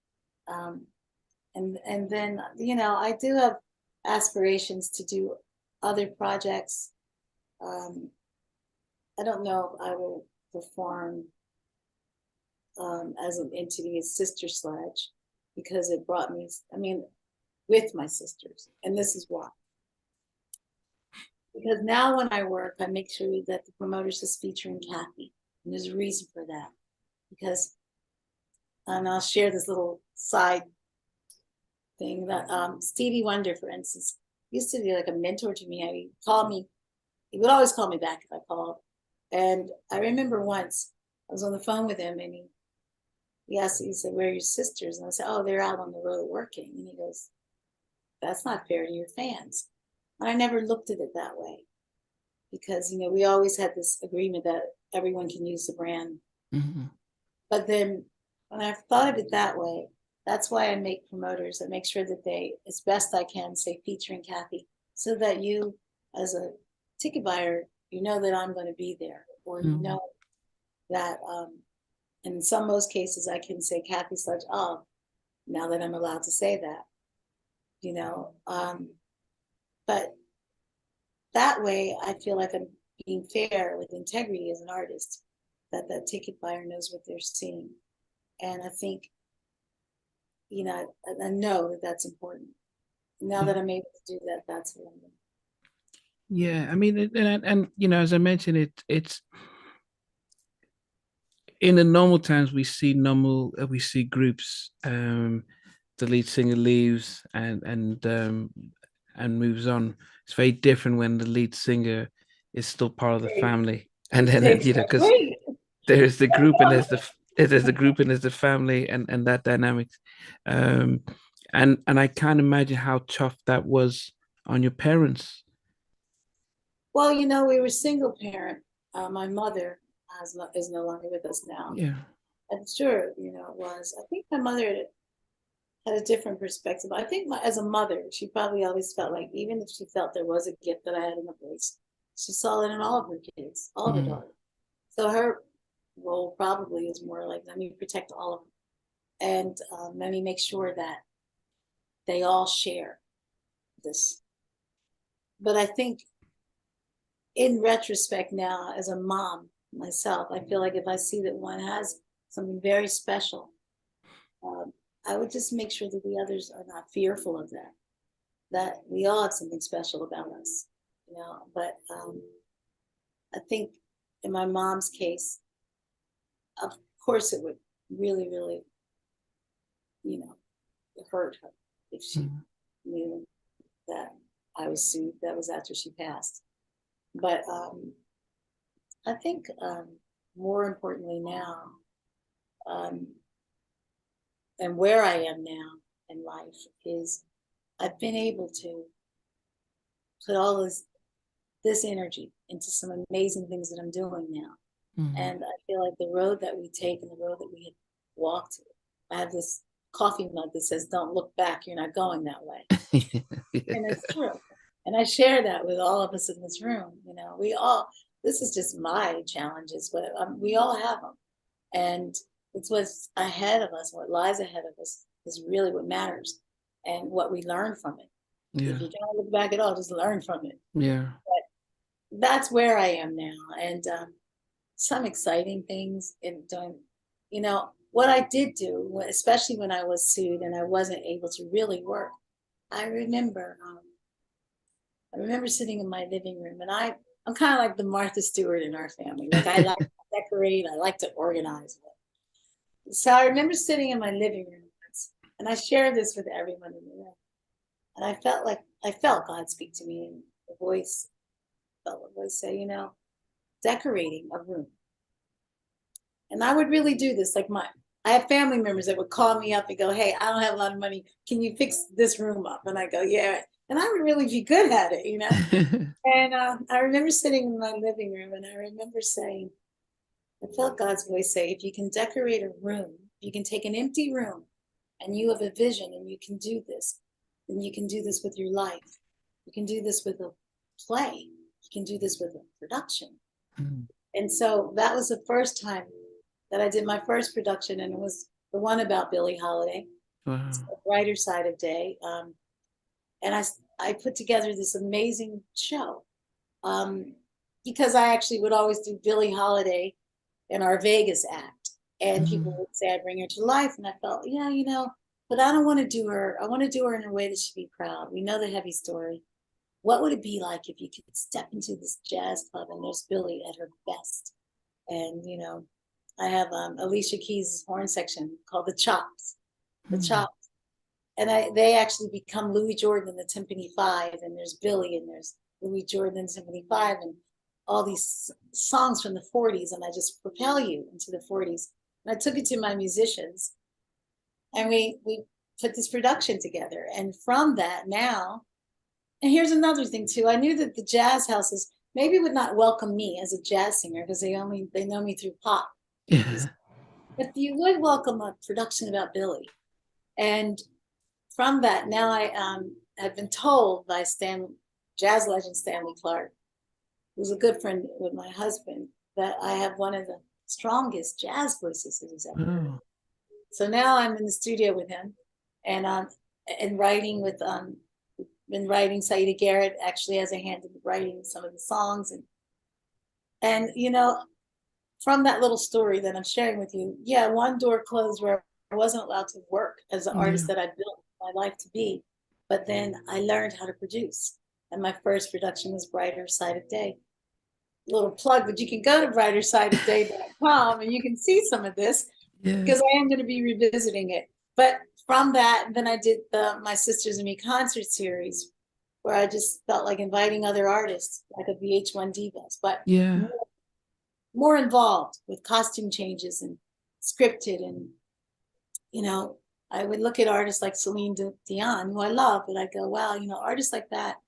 And then, you know, I do have aspirations to do other projects. I don't know if I will perform as an entity as Sister Sledge, because it brought me, I mean, with my sisters, and this is why. Because now when I work, I make sure that the promoters is featuring Kathy. And there's a reason for that. Because, and I'll share this little side thing that Stevie Wonder, for instance, used to be like a mentor to me. He called me, he would always call me back if I called. And I remember once I was on the phone with him, and he said, where are your sisters? And I said, oh, they're out on the road working. And he goes, that's not fair to your fans. And I never looked at it that way because, we always had this agreement that everyone can use the brand. Mm-hmm. But then when I've thought of it that way, that's why I make promoters. I make sure that they, as best I can, say featuring Kathy, so that you, as a ticket buyer, you know that I'm going to be there, or you know that, in most cases, I can say Kathy Sledge. Oh, now that I'm allowed to say that, but that way, I feel like I'm being fair with integrity as an artist, that the ticket buyer knows what they're seeing. And I think, I know that that's important. Now that I'm able to do that, that's what I'm doing. Yeah, I mean, and as I mentioned, it's in the normal times we see groups, the lead singer leaves and moves on. It's very different when the lead singer is still part of the family, and then because there's the group and there's the group and there's the family and that dynamics, and I can't imagine how tough that was on your parents. Well, we were single parent. My mother is no longer with us now. Yeah. I'm sure, it was. I think my mother had a different perspective. I think as a mother, she probably always felt like, even if she felt there was a gift that I had in a voice, she saw it in all of her kids, all of her daughters. So her role probably is more like, let me protect all of them. And let me make sure that they all share this. But I think in retrospect now, as a mom myself, I feel like if I see that one has something very special, I would just make sure that the others are not fearful of that we all have something special about us, but I think in my mom's case, of course it would really, really, hurt her if she knew that I was sued. That was after she passed. But I think more importantly now, and where I am now in life, is I've been able to put all this energy into some amazing things that I'm doing now. And I feel like the road that we take and the road that we had walked, I have this coffee mug that says, don't look back, you're not going that way. And it's true. And I share that with all of us in this room. This is just my challenges, but we all have them. And it's what's ahead of us, what lies ahead of us is really what matters, and what we learn from it. Yeah. If you don't look back at all, just learn from it. Yeah. But that's where I am now. And some exciting things in doing, what I did do, especially when I was sued and I wasn't able to really work. I remember sitting in my living room, and I'm kind of like the Martha Stewart in our family. Like, I like to decorate, I like to organize. So I remember sitting in my living room once, and I shared this with everyone in the room. And I felt God speak to me, and the voice say, decorating a room. And I would really do this. Like, I have family members that would call me up and go, hey, I don't have a lot of money. Can you fix this room up? And I go, yeah. And I would really be good at it, And I remember sitting in my living room, and I remember saying, I felt God's voice say, if you can decorate a room, you can take an empty room and you have a vision and you can do this, then you can do this with your life. You can do this with a play. You can do this with a production. And so that was the first time that I did my first production, and it was the one about Billie Holiday. Wow. The brighter side of day. And I put together this amazing show, because I actually would always do Billie Holiday in our Vegas act, and people would say I bring her to life, and I felt, but I don't want to do her. I want to do her in a way that she'd be proud. We know the heavy story. What would it be like if you could step into this jazz club and there's Billie at her best? And I have Alicia Keys' horn section called the Chops, and they actually become Louis Jordan and the Timpani Five, and there's Billie and there's Louis Jordan and Timpani Five, and all these songs from the 40s, and I just propel you into the 40s I took it to my musicians, and we put this production together. And from that now, and here's another thing too. I knew that the jazz houses maybe would not welcome me as a jazz singer because they know me through pop music. Yeah. But you would welcome a production about Billy. And from that, now I have been told by jazz legend Stanley Clarke, who's a good friend with my husband, that I have one of the strongest jazz voices that he's ever heard. Oh. So now I'm in the studio with him, and writing with been writing. Saida Garrett actually has a hand in writing some of the songs, and from that little story that I'm sharing with you, yeah, one door closed where I wasn't allowed to work as the artist Yeah. that I built my life to be. But then I learned how to produce. And my first production was Brighter Side of Day. Little plug, but you can go to brightersideofday.com and you can see some of this Yeah. because I am going to be revisiting it. But from that, then I did My Sisters and Me concert series, where I just felt like inviting other artists, like a VH1 Divas, but Yeah. more involved with costume changes and scripted. And I would look at artists like Celine Dion, who I love, but I go, wow, artists like that,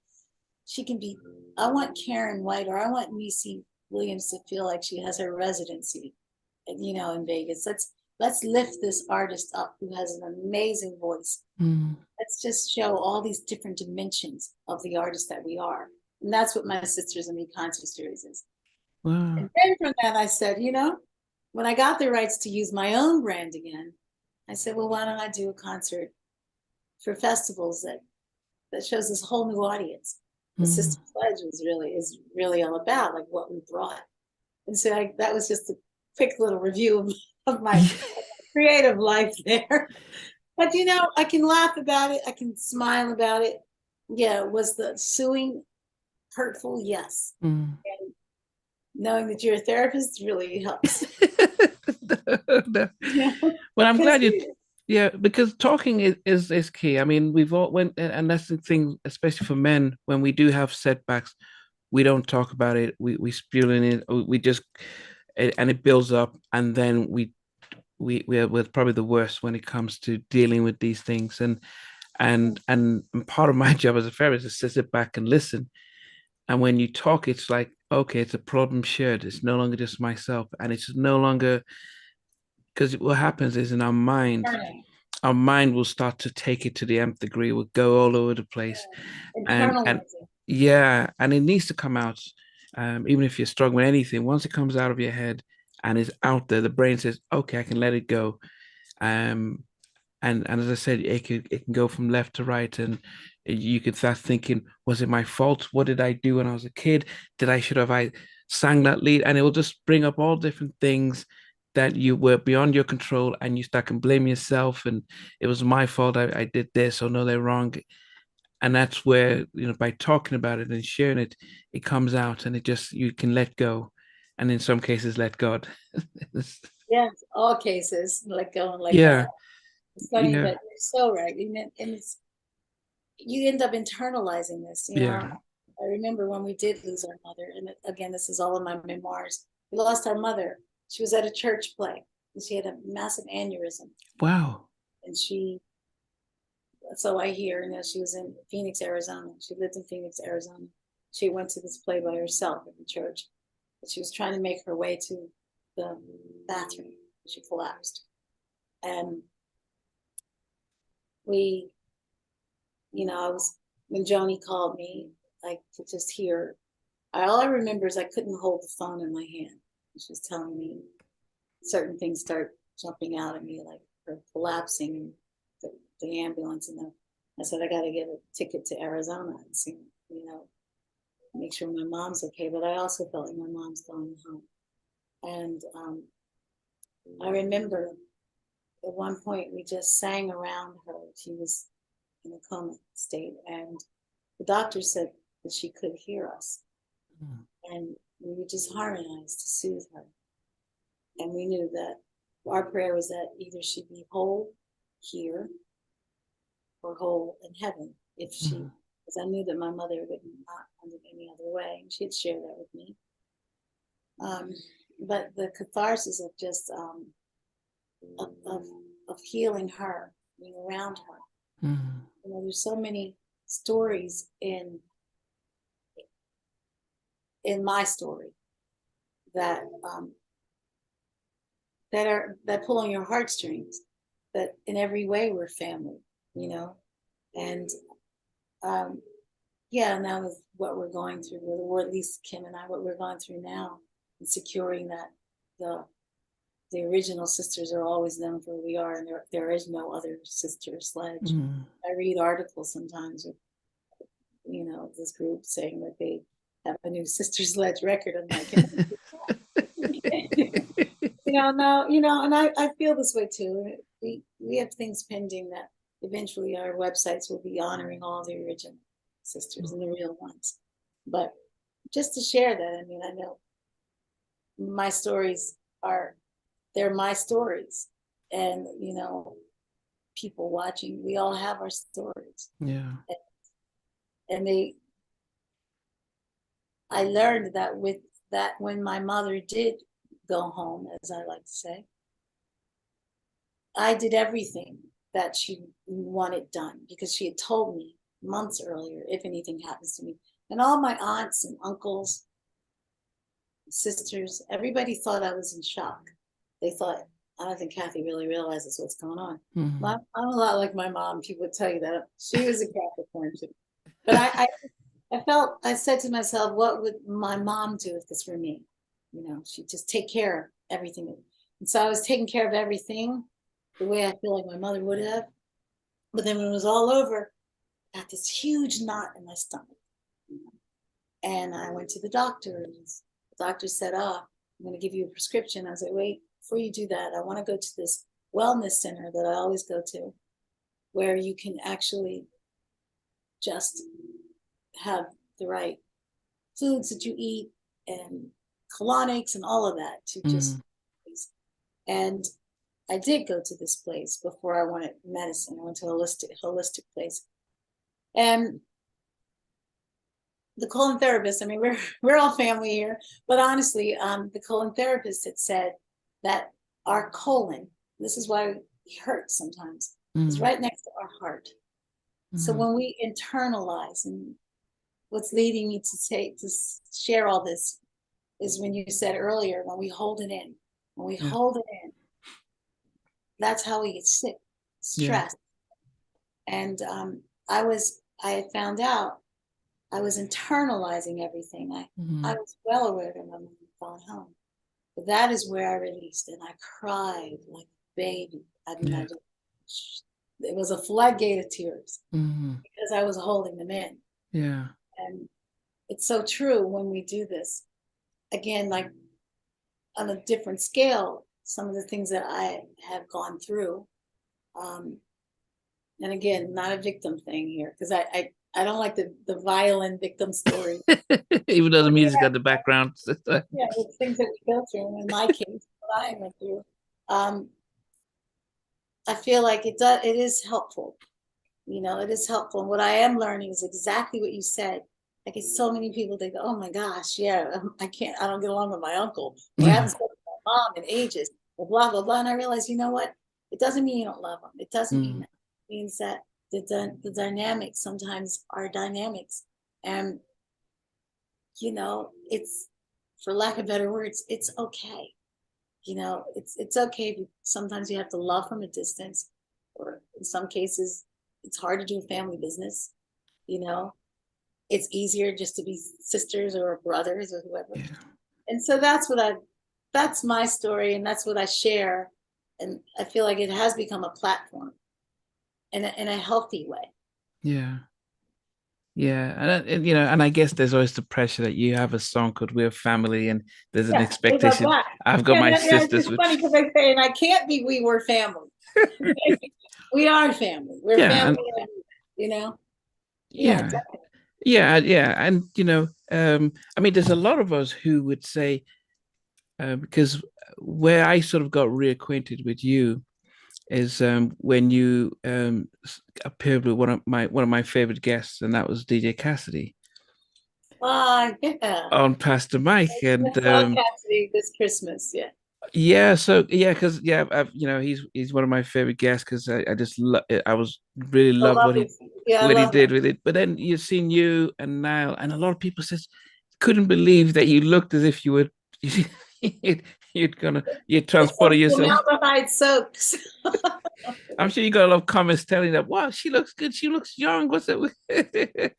she can be. I want Karen White, or I want Niecy Williams to feel like she has her residency, in Vegas. Let's lift this artist up who has an amazing voice. Mm. Let's just show all these different dimensions of the artist that we are. And that's what My Sisters and Me concert series is. Wow. And then from that, I said, when I got the rights to use my own brand again, I said, well, why don't I do a concert for festivals that shows this whole new audience? The Sister Sledge is really all about, like, what we brought. And so that was just a quick little review of my creative life there. But I can laugh about it. I can smile about it. Yeah, was the suing hurtful? Yes. Mm. And knowing that you're a therapist really helps. No. Well, I'm glad yeah, because talking is key. I mean, we've all went, and that's the thing, especially for men, when we do have setbacks, we don't talk about it. We spew in it. We just, and it builds up, and then we're probably the worst when it comes to dealing with these things. And part of my job as a therapist is to sit back and listen. And when you talk, it's like, okay, it's a problem shared. It's no longer just myself, and it's no longer, because what happens is in our mind will start to take it to the nth degree. Will go all over the place, and Internalizing. yeah, and it needs to come out. Even if you're struggling with anything, once it comes out of your head and is out there, the brain says, "Okay, I can let it go." Um, and as I said, it can go from left to right, and you can start thinking, was it my fault? What did I do when I was a kid? I sang that lead? And it will just bring up all different things that you were beyond your control, and you start to blame yourself, and it was my fault. I did this, or no, they're wrong. And that's where, by talking about it and sharing it, it comes out, and you can let go, and in some cases let God. Yes, all cases, let go and let Yeah. God. It's funny, Yeah. but you're so right. And you end up internalizing this. Yeah. I remember when we did lose our mother, and again, this is all in my memoirs. We lost our mother. She was at a church play, and she had a massive aneurysm. Wow. And so I hear, she was in Phoenix, Arizona. She lived in Phoenix, Arizona. She went to this play by herself at the church, but she was trying to make her way to the bathroom. She collapsed. And when Joni called me, I could just hear, all I remember is I couldn't hold the phone in my hand. She was telling me certain things start jumping out at me, like her collapsing, and the ambulance. And I said, I got to get a ticket to Arizona and see, make sure my mom's okay. But I also felt like my mom's going home. And I remember at one point we just sang around her. She was in a coma state, and the doctor said that she could hear us. And we would just harmonize to soothe her. And we knew that our prayer was that either she'd be whole here or whole in heaven, because I knew that my mother would not want it any other way. And she had shared that with me. But the catharsis of just of healing her, being around her. Mm. You know, there's so many stories in my story that that pull on your heartstrings. That in every way we're family, you know, and yeah, now with what we're going through, or at least Kim and I, what we're going through now, and securing that the original sisters are always known for who we are, and there is no other Sister Sledge. Mm. I read articles sometimes with, you know, this group saying that they have a new Sister Sledge record. I'm like, you know, no, you know, and I feel this way too. We have things pending that eventually our websites will be honoring all the original sisters and the real ones. But just to share that, I mean, I know my stories they're my stories, and you know, people watching, we all have our stories. Yeah. And I learned that with that, when my mother did go home, as I like to say, I did everything that she wanted done, because she had told me months earlier, if anything happens to me. And all my aunts and uncles, sisters, everybody thought I was in shock. They thought, I don't think Kathy really realizes what's going on. Mm. I'm a lot like my mom. People would tell you that she was a Capricorn too. But I said to myself, what would my mom do if this were me? You know, she'd just take care of everything. And so I was taking care of everything the way I feel like my mother would have. But then when it was all over, I got this huge knot in my stomach. And I went to the doctor, and the doctor said, I'm going to give you a prescription. I was like, wait, before you do that, I want to go to this wellness center that I always go to, where you can actually just have the right foods that you eat and colonics and all of that to just, and I did go to this place before I wanted medicine. I went to a holistic place. And the colon therapist, I mean, we're all family here, but honestly, the colon therapist had said that our colon, this is why it hurts sometimes, is right next to our heart. So when we internalize, and what's leading me to share all this is when you said earlier, when we hold it in, that's how we get sick, stressed. And I had found out I was internalizing everything. I was well aware that my mom had gone home, but that is where I released, and I cried like a baby. I mean, it was a floodgate of tears because I was holding them in. Yeah. And it's so true when we do this. Again, like on a different scale, some of the things that I have gone through. And again, not a victim thing here, because I don't like the violent victim story. Even though the music got the background. Yeah, it's things that we go through. In my case, what I went through, I feel like it is helpful. You know, it is helpful. And what I am learning is exactly what you said. Like, it's so many people, they go, oh my gosh, yeah, I don't get along with my uncle. Or I haven't spoken to my mom in ages, or blah, blah, blah. And I realized, you know what? It doesn't mean you don't love them. It doesn't mean that. It means that the dynamics sometimes are dynamics. And, you know, it's, for lack of better words, it's okay. You know, it's okay. Sometimes you have to love from a distance, or in some cases, it's hard to do family business. You know, it's easier just to be sisters or brothers or whoever. Yeah. And so that's my story, and that's what I share. And I feel like it has become a platform in a healthy way. Yeah. Yeah. And you know, and I guess there's always the pressure that you have a song called We're Family, and there's an expectation. I've got my sisters. It's funny because I say, and I can't be we were family. We are family. We're family, you know? Yeah. Yeah. And, you know, I mean, there's a lot of us who would say, because where I sort of got reacquainted with you is when you appeared with one of my favorite guests, and that was DJ Cassidy. Yeah. On Pastor Mike. And Cassidy this Christmas, yeah. Yeah, so yeah, because yeah, he's one of my favorite guests because I just I was really I loved love it. Yeah, I what he love him. did with it. But then you've seen you and Niall, and a lot of people says couldn't believe that you looked as if you were you'd, you'd It's like transported yourself. formaldehyde soaks. I'm sure you got a lot of comments telling that, wow, she looks good, she looks young. What's it? You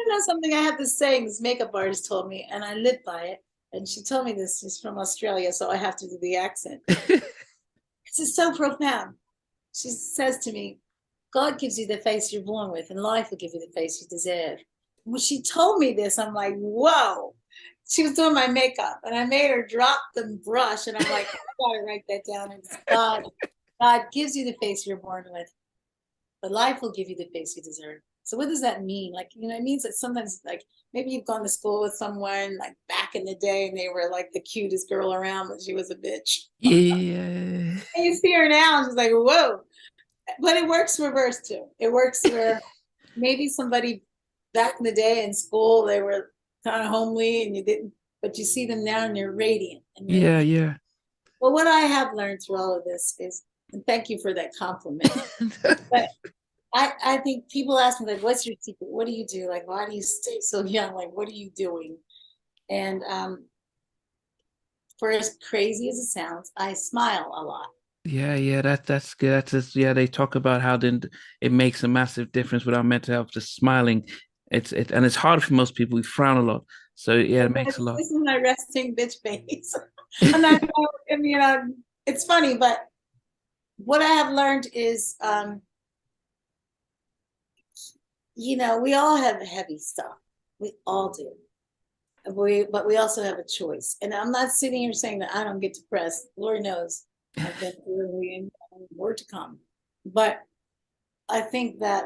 know something I have this saying this makeup artist told me, and I live by it. And she told me this. She's from Australia, so I have to do the accent. This is so profound. She says to me, God gives you the face you're born with, and life will give you the face you deserve. When she told me this, I'm like, whoa. She was doing my makeup, and I made her drop the brush, and I'm like, I gotta write that down. And it's God. God gives you the face you're born with, but life will give you the face you deserve. So what does that mean? Like, it means that sometimes like maybe you've gone to school with someone like back in the day and they were like the cutest girl around, but she was a bitch. Yeah. And you see her now, and she's like, whoa. But it works reverse too. It works where maybe somebody back in the day in school, they were kind of homely and you didn't, but you see them now and you're radiant and you're, Yeah, yeah. well, what I have learned through all of this is, and thank you for that compliment, but I think people ask me like, what's your secret? What do you do? Like, why do you stay so young? Like, what are you doing? And for as crazy as it sounds, I smile a lot. Yeah, yeah, that's good. That's just, yeah, they talk about how then it makes a massive difference with our mental health, just smiling. And it's hard for most people. We frown a lot. So yeah, it makes a lot. This is my resting bitch face. And I mean, it's funny, but what I have learned is, we all have heavy stuff. We all do. But we also have a choice. And I'm not sitting here saying that I don't get depressed. Lord knows I've been through and more to come. But I think that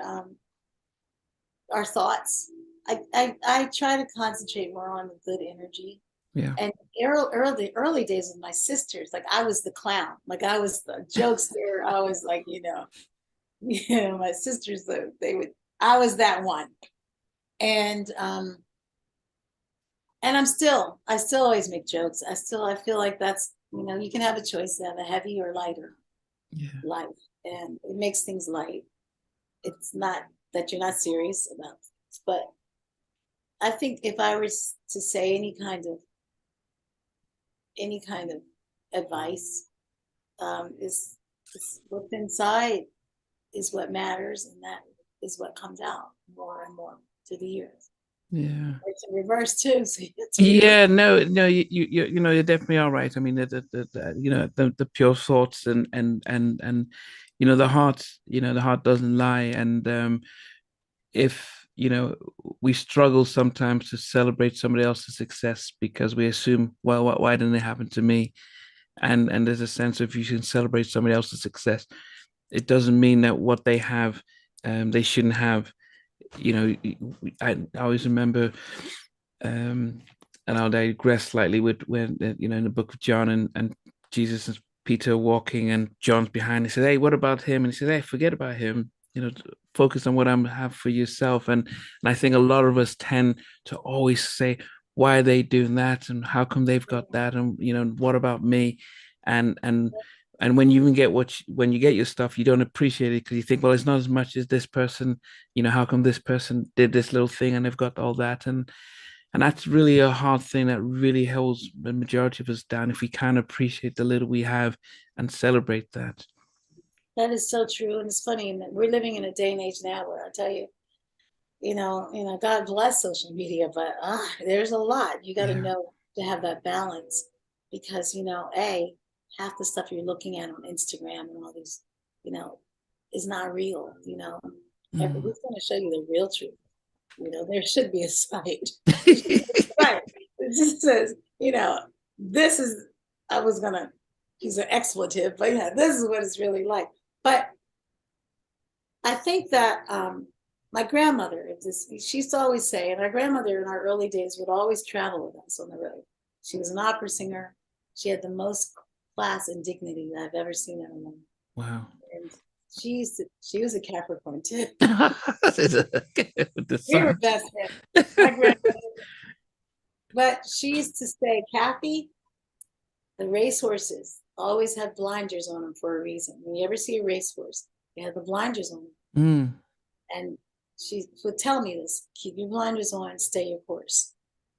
our thoughts, I try to concentrate more on the good energy. Yeah. And early days with my sisters, like I was the clown, like I was the jokester. I was like, my sisters, I was that one. And I still always make jokes. I feel like that's, you can have a choice to have a heavy or lighter Yeah. life, and it makes things light. It's not that you're not serious about things, but I think if I was to say any kind of advice, is what's inside is what matters, and that is what comes out more and more through the years. Yeah. It's a reverse too, so it's reverse. Yeah, no, no, you're definitely all right. I mean, the pure thoughts and the heart doesn't lie. And if we struggle sometimes to celebrate somebody else's success because we assume, well, why didn't it happen to me? And there's a sense of you can celebrate somebody else's success. It doesn't mean that what they have, they shouldn't have. I always remember, and I'll digress slightly with when in the book of John and Jesus and Peter walking and John's behind. He said, "Hey, what about him?" And he said, "Hey, forget about him. Focus on what I have for yourself." And I think a lot of us tend to always say, "Why are they doing that? And how come they've got that? And what about me?" And when you even get when you get your stuff, you don't appreciate it because you think, well, it's not as much as this person. How come this person did this little thing and they've got all that? And that's really a hard thing that really holds the majority of us down if we can't appreciate the little we have and celebrate that. That is so true, and it's funny. And we're living in a day and age now where I tell you, God bless social media, but there's a lot. You got to Yeah. know to have that balance because half the stuff you're looking at on Instagram and all these, is not real. Mm. Who's going to show you the real truth? There should be a site. There should be a site. It just says, this is. I was gonna use an expletive, but yeah, this is what it's really like. But I think that my grandmother, she used to always say, and our grandmother in our early days would always travel with us on the road. She was an opera singer. She had the most class and dignity that I've ever seen in a woman. Wow. And she was a Capricorn too. The We were sun. best friends. My grandmother, but she used to say, Kathy, the racehorses always have blinders on them for a reason. When you ever see a racehorse, they have the blinders on them. Mm. And she would tell me this, keep your blinders on and stay your course.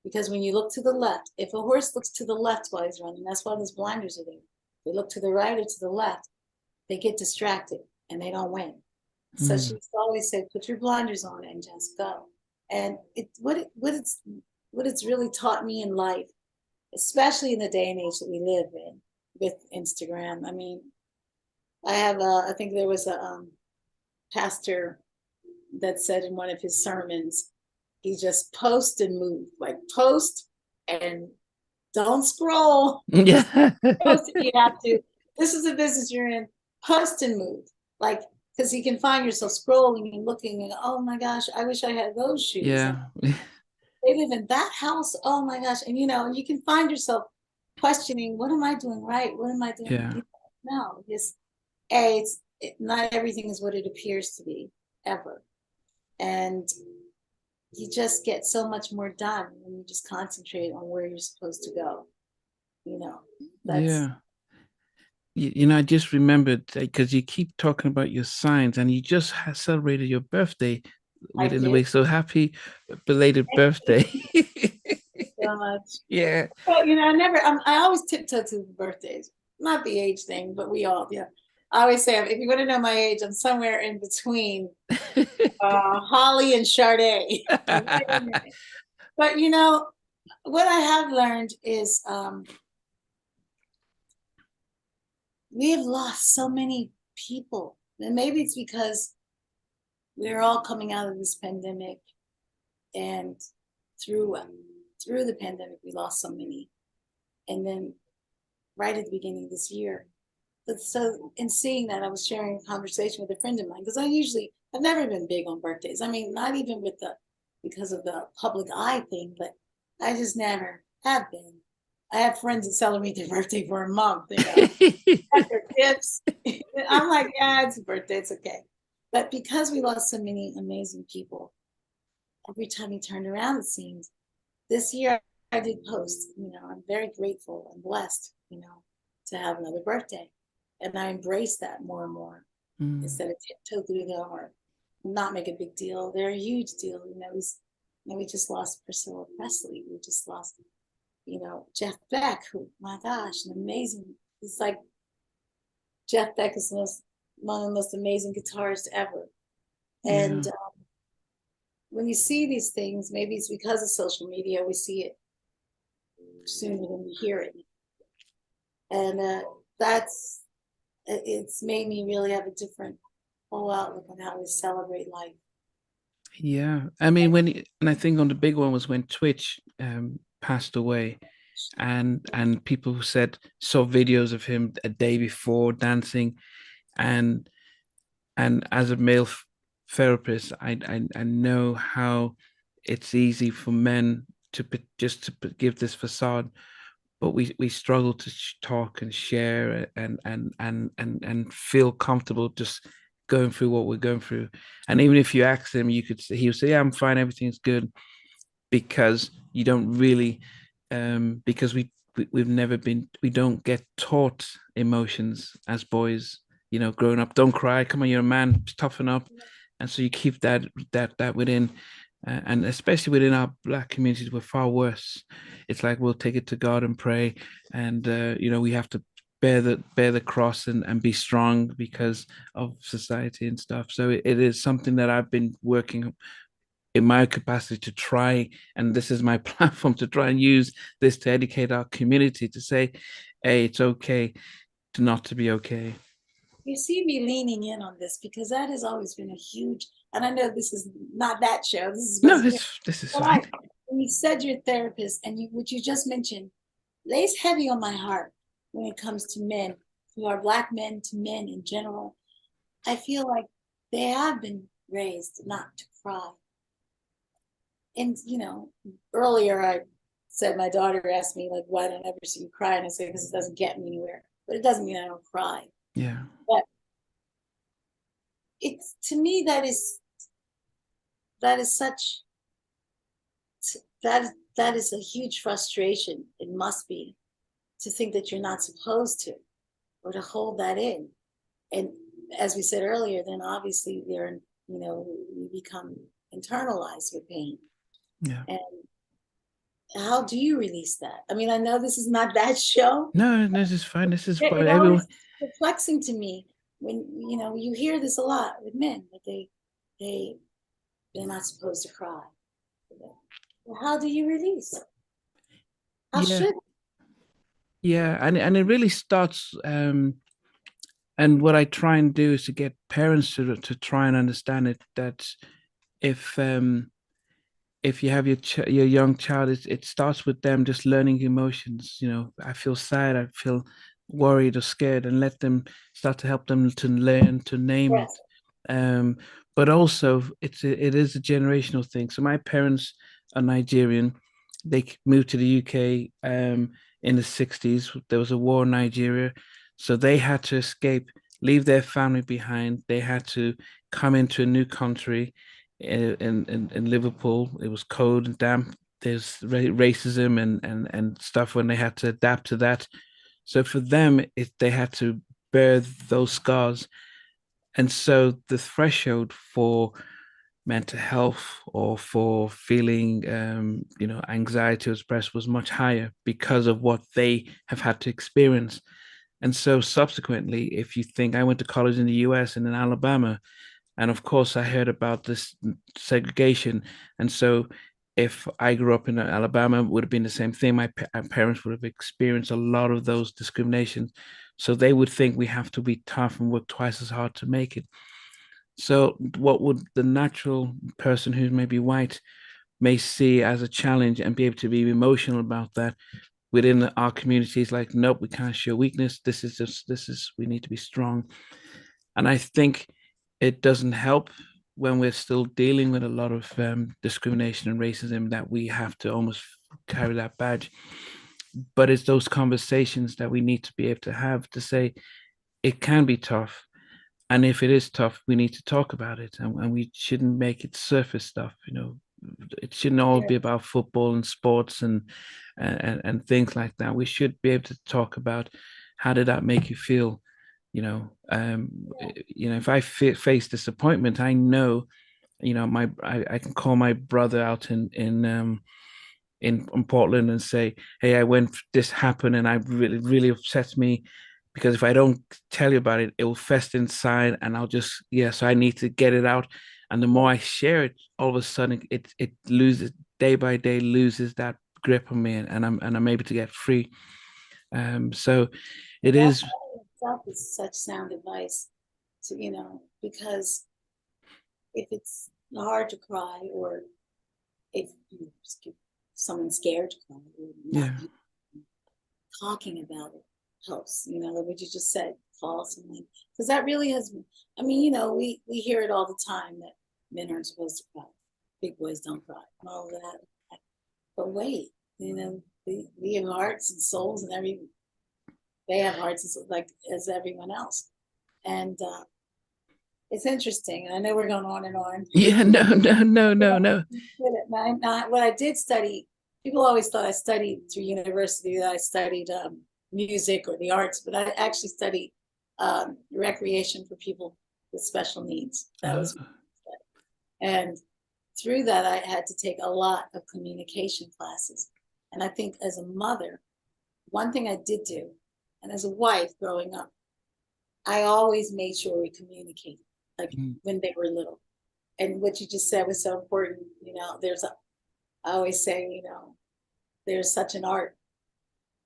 Because when you look to the left, if a horse looks to the left while he's running, that's why those blinders are there. They look to the right or to the left, they get distracted and they don't win. So she used to always say, put your blinders on and just go. And what it's really taught me in life, especially in the day and age that we live in with Instagram. I mean, I think there was a pastor that said in one of his sermons, he just post and move, like post and don't scroll. Yeah. Post if you have to. This is the business you're in. Post and move. Like, because you can find yourself scrolling and looking and, oh my gosh, I wish I had those shoes. Yeah. They live in that house. Oh my gosh. And you can find yourself questioning, what am I doing right? What am I doing? Yeah. No, just not everything is what it appears to be ever. And you just get so much more done when you just concentrate on where you're supposed to go. That's I just remembered because you keep talking about your signs and you just celebrated your birthday I within the did. week. So happy belated Thank birthday. you so much. Yeah. But I always tiptoe to birthdays, not the age thing, but we all, yeah. I always say, if you want to know my age, I'm somewhere in between Holly and Sade. But what I have learned is we have lost so many people, and maybe it's because we're all coming out of this pandemic, and through the pandemic, we lost so many, and then right at the beginning of this year. But so in seeing that, I was sharing a conversation with a friend of mine because I've never been big on birthdays. I mean, not even because of the public eye thing, but I just never have been. I have friends that celebrate their birthday for a month, got their gifts. I'm like, yeah, it's a birthday, it's okay. But because we lost so many amazing people, every time you turned around, it seemed this year I did post, I'm very grateful and blessed, to have another birthday. And I embrace that more and more instead of tiptoe through them or not make a big deal. They're a huge deal. We just lost Priscilla Presley. We just lost, Jeff Beck, who, my gosh, an amazing, it's like Jeff Beck is one of the most amazing guitarists ever. And when you see these things, maybe it's because of social media, we see it sooner than we hear it. And it's made me really have a different whole outlook on how we celebrate life. Yeah. I mean, and I think on the big one was when Twitch passed away, and people who saw videos of him a day before dancing, and as a male therapist, I know how it's easy for men to give this facade, but we struggle to talk and share and feel comfortable just going through what we're going through. And even if you ask him, he would say, "Yeah, I'm fine, everything's good," because you don't really, because we don't get taught emotions as boys. Growing up, don't cry. Come on, you're a man. Toughen up. And so you keep that within. And especially within our Black communities, we're far worse. It's like we'll take it to God and pray, and we have to bear the cross and be strong because of society and stuff. So it is something that I've been working in my capacity to try, and this is my platform to try and use this to educate our community to say, hey, it's okay to not to be okay. You see me leaning in on this because that has always been a huge, and I know this is not that show. This is No, this is fine. When you said you're a therapist and what you just mentioned lays heavy on my heart when it comes to men, to our Black men, to men in general. I feel like they have been raised not to cry. And earlier I said my daughter asked me like, why don't I ever see you cry? And I said, because it doesn't get me anywhere. But it doesn't mean I don't cry. Yeah. But it's, to me, that is such, that is a huge frustration. It must be, to think that you're not supposed to. or to hold that in. And as we said earlier, then obviously we become internalized with pain. Yeah. And how do you release that? I mean, I know this is not that show. No, this is fine. This is It fine. always Everyone. perplexing to me when you hear this a lot with men, that they they're not supposed to cry. Well, how do you release? How Yeah. should? Yeah. And it really starts. And what I try and do is to get parents to try and understand it, that if if you have your young child, it starts with them just learning emotions. I feel sad, I feel worried or scared, and let them start to help them to learn to name it. Yes. um but also it is a generational thing. So my parents are Nigerian. They moved to the UK in the 60s. There was a war in Nigeria, so they had to escape, leave their family behind. They had to come into a new country in Liverpool. It was cold and damp. There's racism and stuff when they had to adapt to that. So for them, they had to bear those scars. And so the threshold for mental health or for feeling, anxiety or stress was much higher because of what they have had to experience. And so subsequently, if you think, I went to college in the US and in Alabama, and of course, I heard about this segregation. And so, if I grew up in Alabama, it would have been the same thing. My parents would have experienced a lot of those discriminations. So they would think we have to be tough and work twice as hard to make it. So, what would the natural person who's maybe white may see as a challenge and be able to be emotional about that within our communities? Like, nope, we can't show weakness. We need to be strong. And I think it doesn't help when we're still dealing with a lot of discrimination and racism that we have to almost carry that badge. But it's those conversations that we need to be able to have to say it can be tough. And if it is tough, we need to talk about it, and we shouldn't make it surface stuff. It shouldn't all Yeah. be about football and sports and things like that. We should be able to talk about how did that make you feel. If I face disappointment, I know, I can call my brother out in Portland and say, hey, this happened and I really really upsets me, because if I don't tell you about it, it will fester inside, and so I need to get it out. And the more I share it, all of a sudden it loses, day by day loses that grip on me, and I'm able to get free. So it That is. itself is such sound advice because if it's hard to cry, or if someone's scared to cry, or not Yeah. talking about it helps. Like what you just said, call someone, because that really has. I mean, we hear it all the time that men aren't supposed to cry, big boys don't cry, and all of that. But wait, we have hearts and souls, and they have hearts and souls like as everyone else, and it's interesting. I know we're going on and on. Yeah, no. What I did study, people always thought I studied through university, that I studied music or the arts, but I actually studied recreation for people with special needs. That was, and through that, I had to take a lot of communication classes. And I think as a mother, one thing I did do, and as a wife growing up, I always made sure we communicated, like when they were little. And what you just said was so important. I always say, there's such an art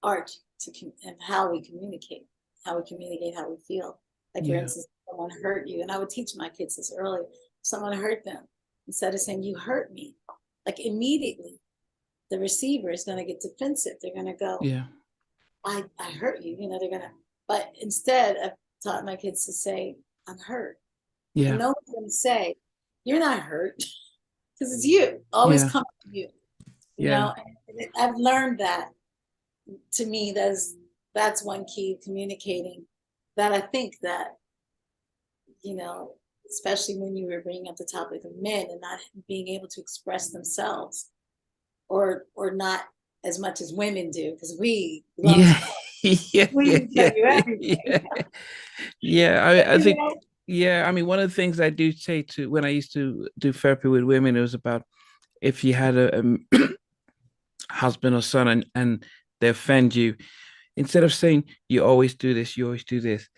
and how we communicate, how we feel. Like for Yeah. instance, someone hurt you, and I would teach my kids this early. If someone hurt them, instead of saying you hurt me, like immediately, the receiver is going to get defensive. They're going to go, Yeah. I hurt you. They're going to. But instead, I've taught my kids to say, I'm hurt, and Yeah. no one's going to say you're not hurt, because it's you. Always Yeah. come to you. Yeah. And I've learned that. To me, that's one key, communicating. That I think that especially when you were bringing up the topic of men and not being able to express themselves, or not as much as women do, because we love Yeah. Yeah, We yeah, can tell yeah, you everything. yeah. Yeah, But, I you think, know, yeah, I mean, one of the things I do say to when I used to do therapy with women, it was about if you had a husband or son and they offend you, instead of saying you always do this, you always do this,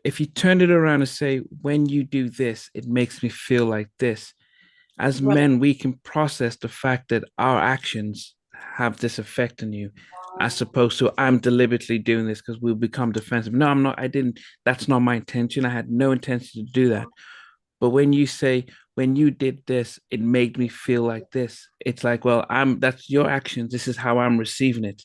if you turned it around and say, when you do this, it makes me feel like this. As right. men, we can process the fact that our actions have this effect on you, as opposed to I'm deliberately doing this because we'll become defensive. No, I'm not. I didn't. That's not my intention. I had no intention to do that. But when you say, when you did this, it made me feel like this. It's like, well, that's your actions. This is how I'm receiving it.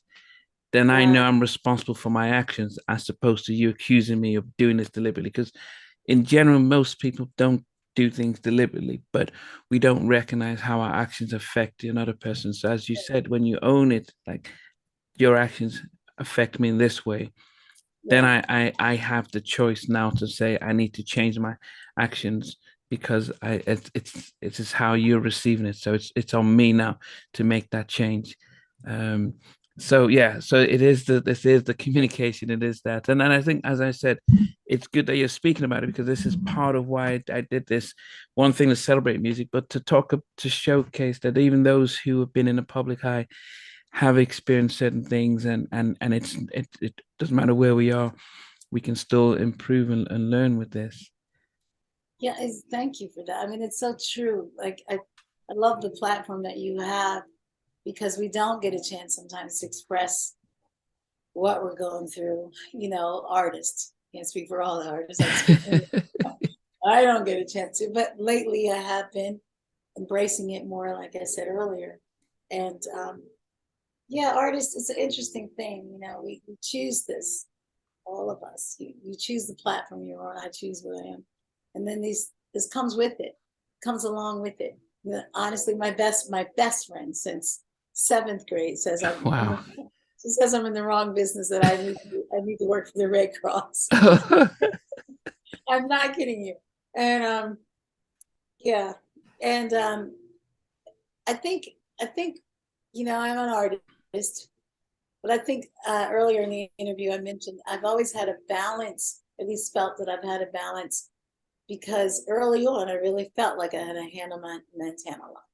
Then I Right. know I'm responsible for my actions as opposed to you accusing me of doing this deliberately. Because in general, most people don't do things deliberately, but we don't recognize how our actions affect another person. So as you said, when you own it, like your actions affect me in this way, then Yeah. I have the choice now to say I need to change my actions because it's just how you're receiving it. So it's on me now to make that change. Um, so yeah, so this is the communication, it is that. And I think, as I said, it's good that you're speaking about it because this is part of why I did this. One thing to celebrate music, but to showcase that even those who have been in the public eye have experienced certain things, and it doesn't matter where we are, we can still improve and learn with this. Yeah, thank you for that. I mean, it's so true. Like I love the platform that you have because we don't get a chance sometimes to express what we're going through. You know, artists. Can't speak for all the artists. I speak for I don't get a chance to, but lately I have been embracing it more, like I said earlier. And yeah, artists, it's an interesting thing. You know, we choose this, all of us. You choose the platform you're on. I choose what I am. And then this comes with it, comes along with it. You know, honestly, my best friend since seventh grade says Wow. she says I'm in the wrong business, that I need to work for the Red Cross. I'm not kidding you. And yeah. And I think, you know, I'm an artist, but I think earlier in the interview I mentioned I've always had a balance, at least felt that I've had a balance, because early on I really felt like I had a Hannah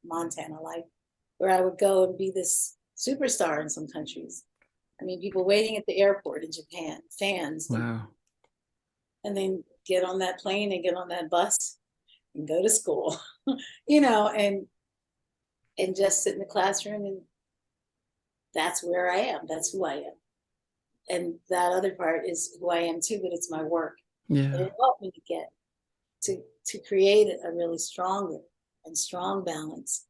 Montana life, where I would go and be this superstar in some countries. I mean, people waiting at the airport in Japan, fans, Wow. and then get on that plane and get on that bus and go to school, you know, and just sit in the classroom, and that's where I am. That's who I am. And that other part is who I am too, but it's my work. And Yeah. it helped me to get to create a really stronger and strong balance.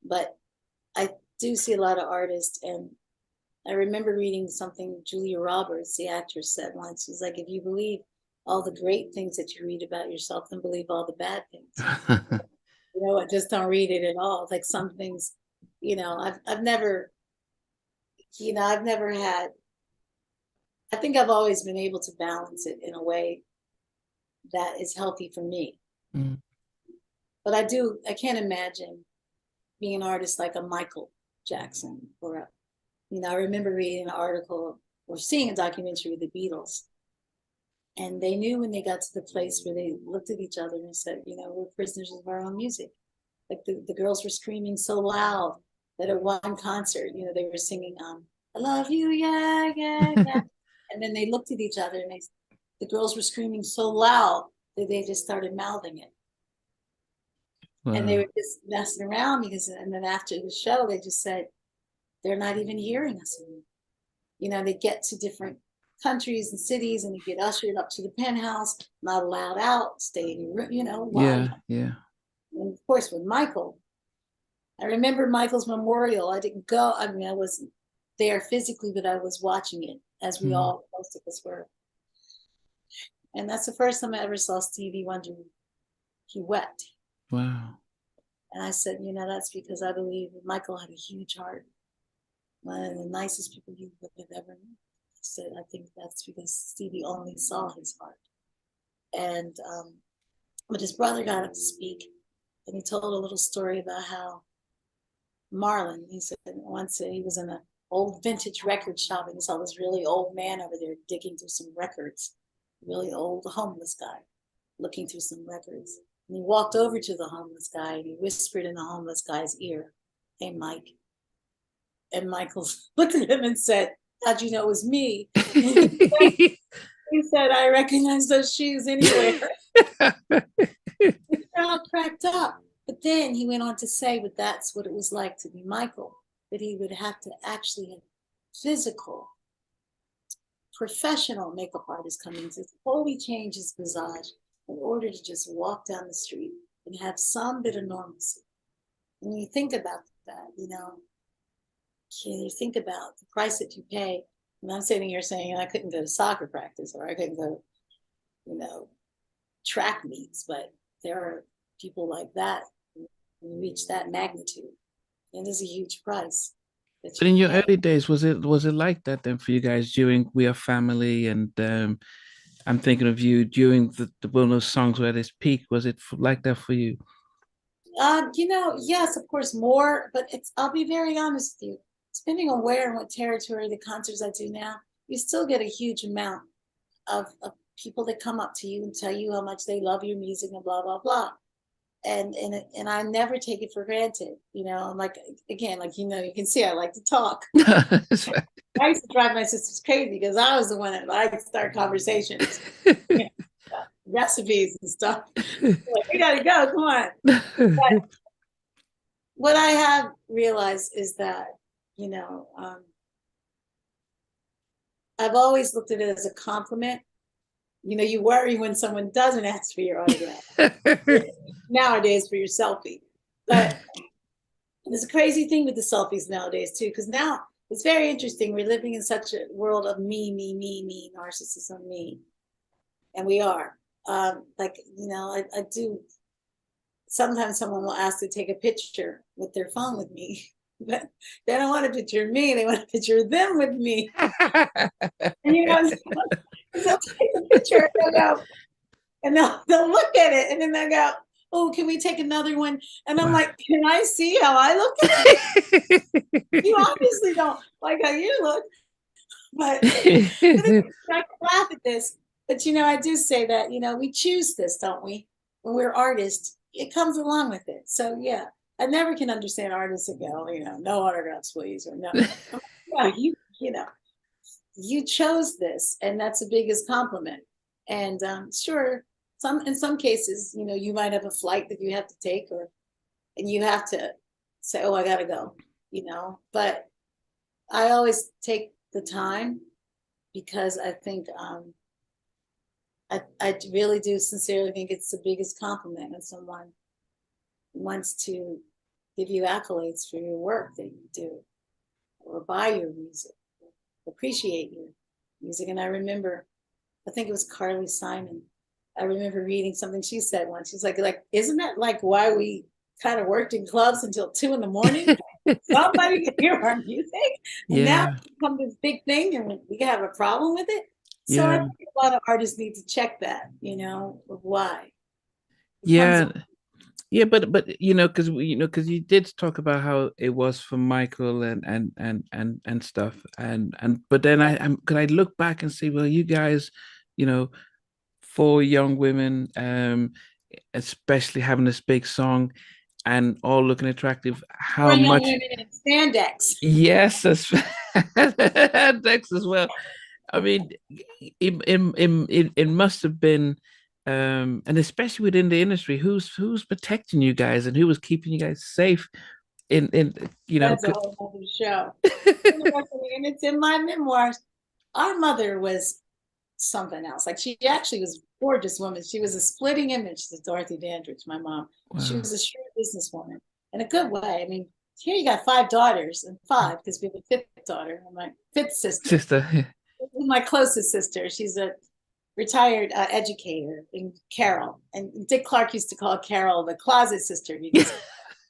But I do see a lot of artists, and I remember reading something Julia Roberts, the actress, said once. She's like, if you believe all the great things that you read about yourself, then believe all the bad things. You know, I just don't read it at all. Like some things, you know, I've never, you know, I've never had. I think I've always been able to balance it in a way that is healthy for me. Mm. But I can't imagine being an artist like a Michael Jackson or a, you know, I remember reading an article or seeing a documentary of the Beatles. And they knew when they got to the place where they looked at each other and said, you know, we're prisoners of our own music. Like the girls were screaming so loud that at one concert, you know, they were singing, I love you, yeah, yeah, yeah. And then they looked at each other and the girls were screaming so loud that they just started mouthing it. And they were Wow. just messing around because, and then after the show, they just said, they're not even hearing us anymore. You know, they get to different countries and cities and they get ushered up to the penthouse, not allowed out, stay in your room, you know, why? Yeah. Yeah. And of course, with Michael, I remember Michael's memorial. I didn't go, I mean, I wasn't there physically, but I was watching it as we Mm. all, most of us were. And that's the first time I ever saw Stevie Wonder. He wept. Wow. And I said, you know, that's because I believe Michael had a huge heart, one of the nicest people you would have ever met. I said, I think that's because Stevie only saw his heart. And but his brother got up to speak, and he told a little story about how Marlon, he said once he was in a old vintage record shop, and he saw this really old man over there digging through some records, really old homeless guy looking through some records. And he walked over to the homeless guy and he whispered in the homeless guy's ear, "Hey, Mike." And Michael looked at him and said, "How'd you know it was me?" He said, "I recognize those shoes anywhere." The crowd cracked up. But then he went on to say, but that's what it was like to be Michael, that he would have to actually have physical, professional makeup artist come in to totally change his visage in order to just walk down the street and have some bit of normalcy. When you think about that, you think about the price that you pay. And I'm sitting here saying I couldn't go to soccer practice or I couldn't go, track meets, but there are people like that who reach that magnitude. And there's a huge price. But in your early days, was it like that then for you guys during We Are Family? And I'm thinking of you during the one of those songs where this peak. Was it like that for you? Yes, of course, more, but I'll be very honest with you. Depending on where and what territory the concerts I do now, you still get a huge amount of people that come up to you and tell you how much they love your music and blah, blah, blah. And I never take it for granted. I'm like, again, like, you can see I like to talk. That's right. I used to drive my sisters crazy because I was the one that liked to start conversations, recipes and stuff. Like, we gotta go, come on. But what I have realized is that, I've always looked at it as a compliment. You worry when someone doesn't ask for your autograph nowadays for your selfie. But there's a crazy thing with the selfies nowadays too, because now it's very interesting. We're living in such a world of me, narcissism, me. And we are. I do. Sometimes someone will ask to take a picture with their phone with me, but they don't want a picture of me. They want a picture of them with me. And they'll take a picture and they'll go, and they'll look at it, and then they'll go, "Oh, can we take another one?" And I'm like, "Can I see how I look at it? You obviously don't like how you look." But I can laugh at this. But I do say that, we choose this, don't we? When we're artists, it comes along with it. So yeah, I never can understand artists that go, "No autographs, please," or no. Yeah, you chose this, and that's the biggest compliment. And sure, in some cases, you might have a flight that you have to take, and you have to say, "Oh, I gotta go," But I always take the time because I think I really do sincerely think it's the biggest compliment when someone wants to give you accolades for your work that you do, or buy your music, appreciate your music. And I remember, I think it was Carly Simon. I remember reading something she said once. She's like, "Isn't that like why we kind of worked in clubs until 2 a.m? Somebody can hear our music." And now it's become this big thing and we have a problem with it. So I think a lot of artists need to check that, of why. Yeah. Yeah, but because you did talk about how it was for Michael and stuff, but then I look back and see, well, you guys, 4 young women, especially having this big song and all looking attractive. How much? Women in spandex. Yes, that's Dex as well. I mean, it must have been, and especially within the industry, who's protecting you guys and who was keeping you guys safe in That's a whole other show. And it's in my memoirs. Our mother was something else. Like, she actually was a gorgeous woman. She was a splitting image to Dorothy Dandridge, my mom. Wow. She was a shrewd businesswoman in a good way. I mean, here you got 5 daughters, and 5 because we have a 5th daughter, and my 5th sister. My closest sister. She's a retired educator, in Carol. And Dick Clark used to call Carol the closet sister because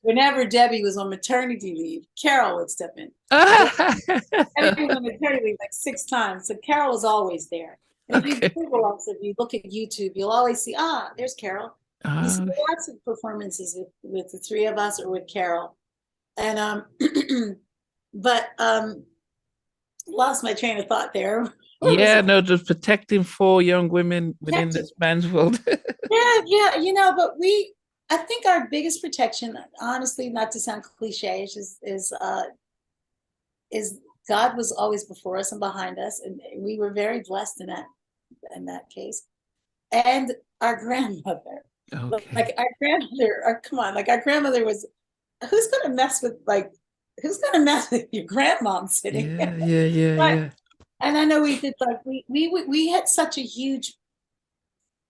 whenever Debbie was on maternity leave, Carol would step in. Debbie was on maternity leave like 6 times. So Carol was always there. And if you Google us, if you look at YouTube, you'll always see, there's Carol. You see lots of performances with the 3 of us or with Carol. And lost my train of thought there. Yeah, no, just protecting 4 young women within Protecting. this man's world. Yeah, but I think our biggest protection, honestly, not to sound cliche, is God was always before us and behind us, and we were very blessed in that case. And our grandmother, Okay. like our grandmother, come on, like our grandmother was, who's gonna mess with your grandmom sitting? Yeah, yeah, yeah, But yeah. and I know we did, like we had such a huge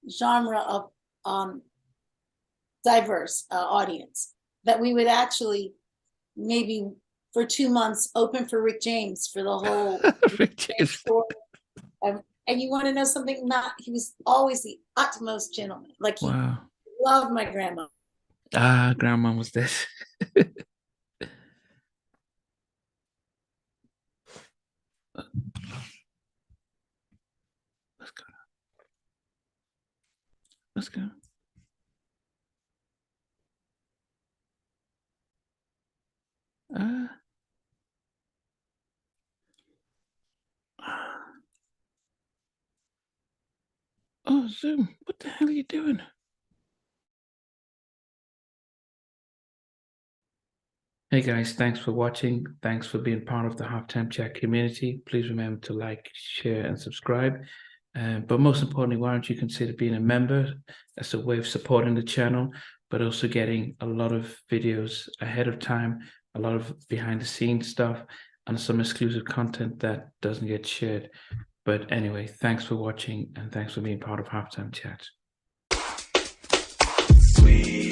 genre of diverse audience that we would actually maybe for 2 months open for Rick James for the whole Rick James. tour. And you want to know something? Not he was always the utmost gentleman. Like he Wow. loved my grandma. Ah, grandma was this. Let's go. Let's go. Uh, oh, Zoom. What the hell are you doing? Hey guys, thanks for watching. Thanks for being part of the Halftime Chat community. Please remember to like, share, and subscribe. But most importantly, why don't you consider being a member? That's a way of supporting the channel, but also getting a lot of videos ahead of time, a lot of behind the scenes stuff, and some exclusive content that doesn't get shared. But anyway, thanks for watching and thanks for being part of Halftime Chat. Sweet.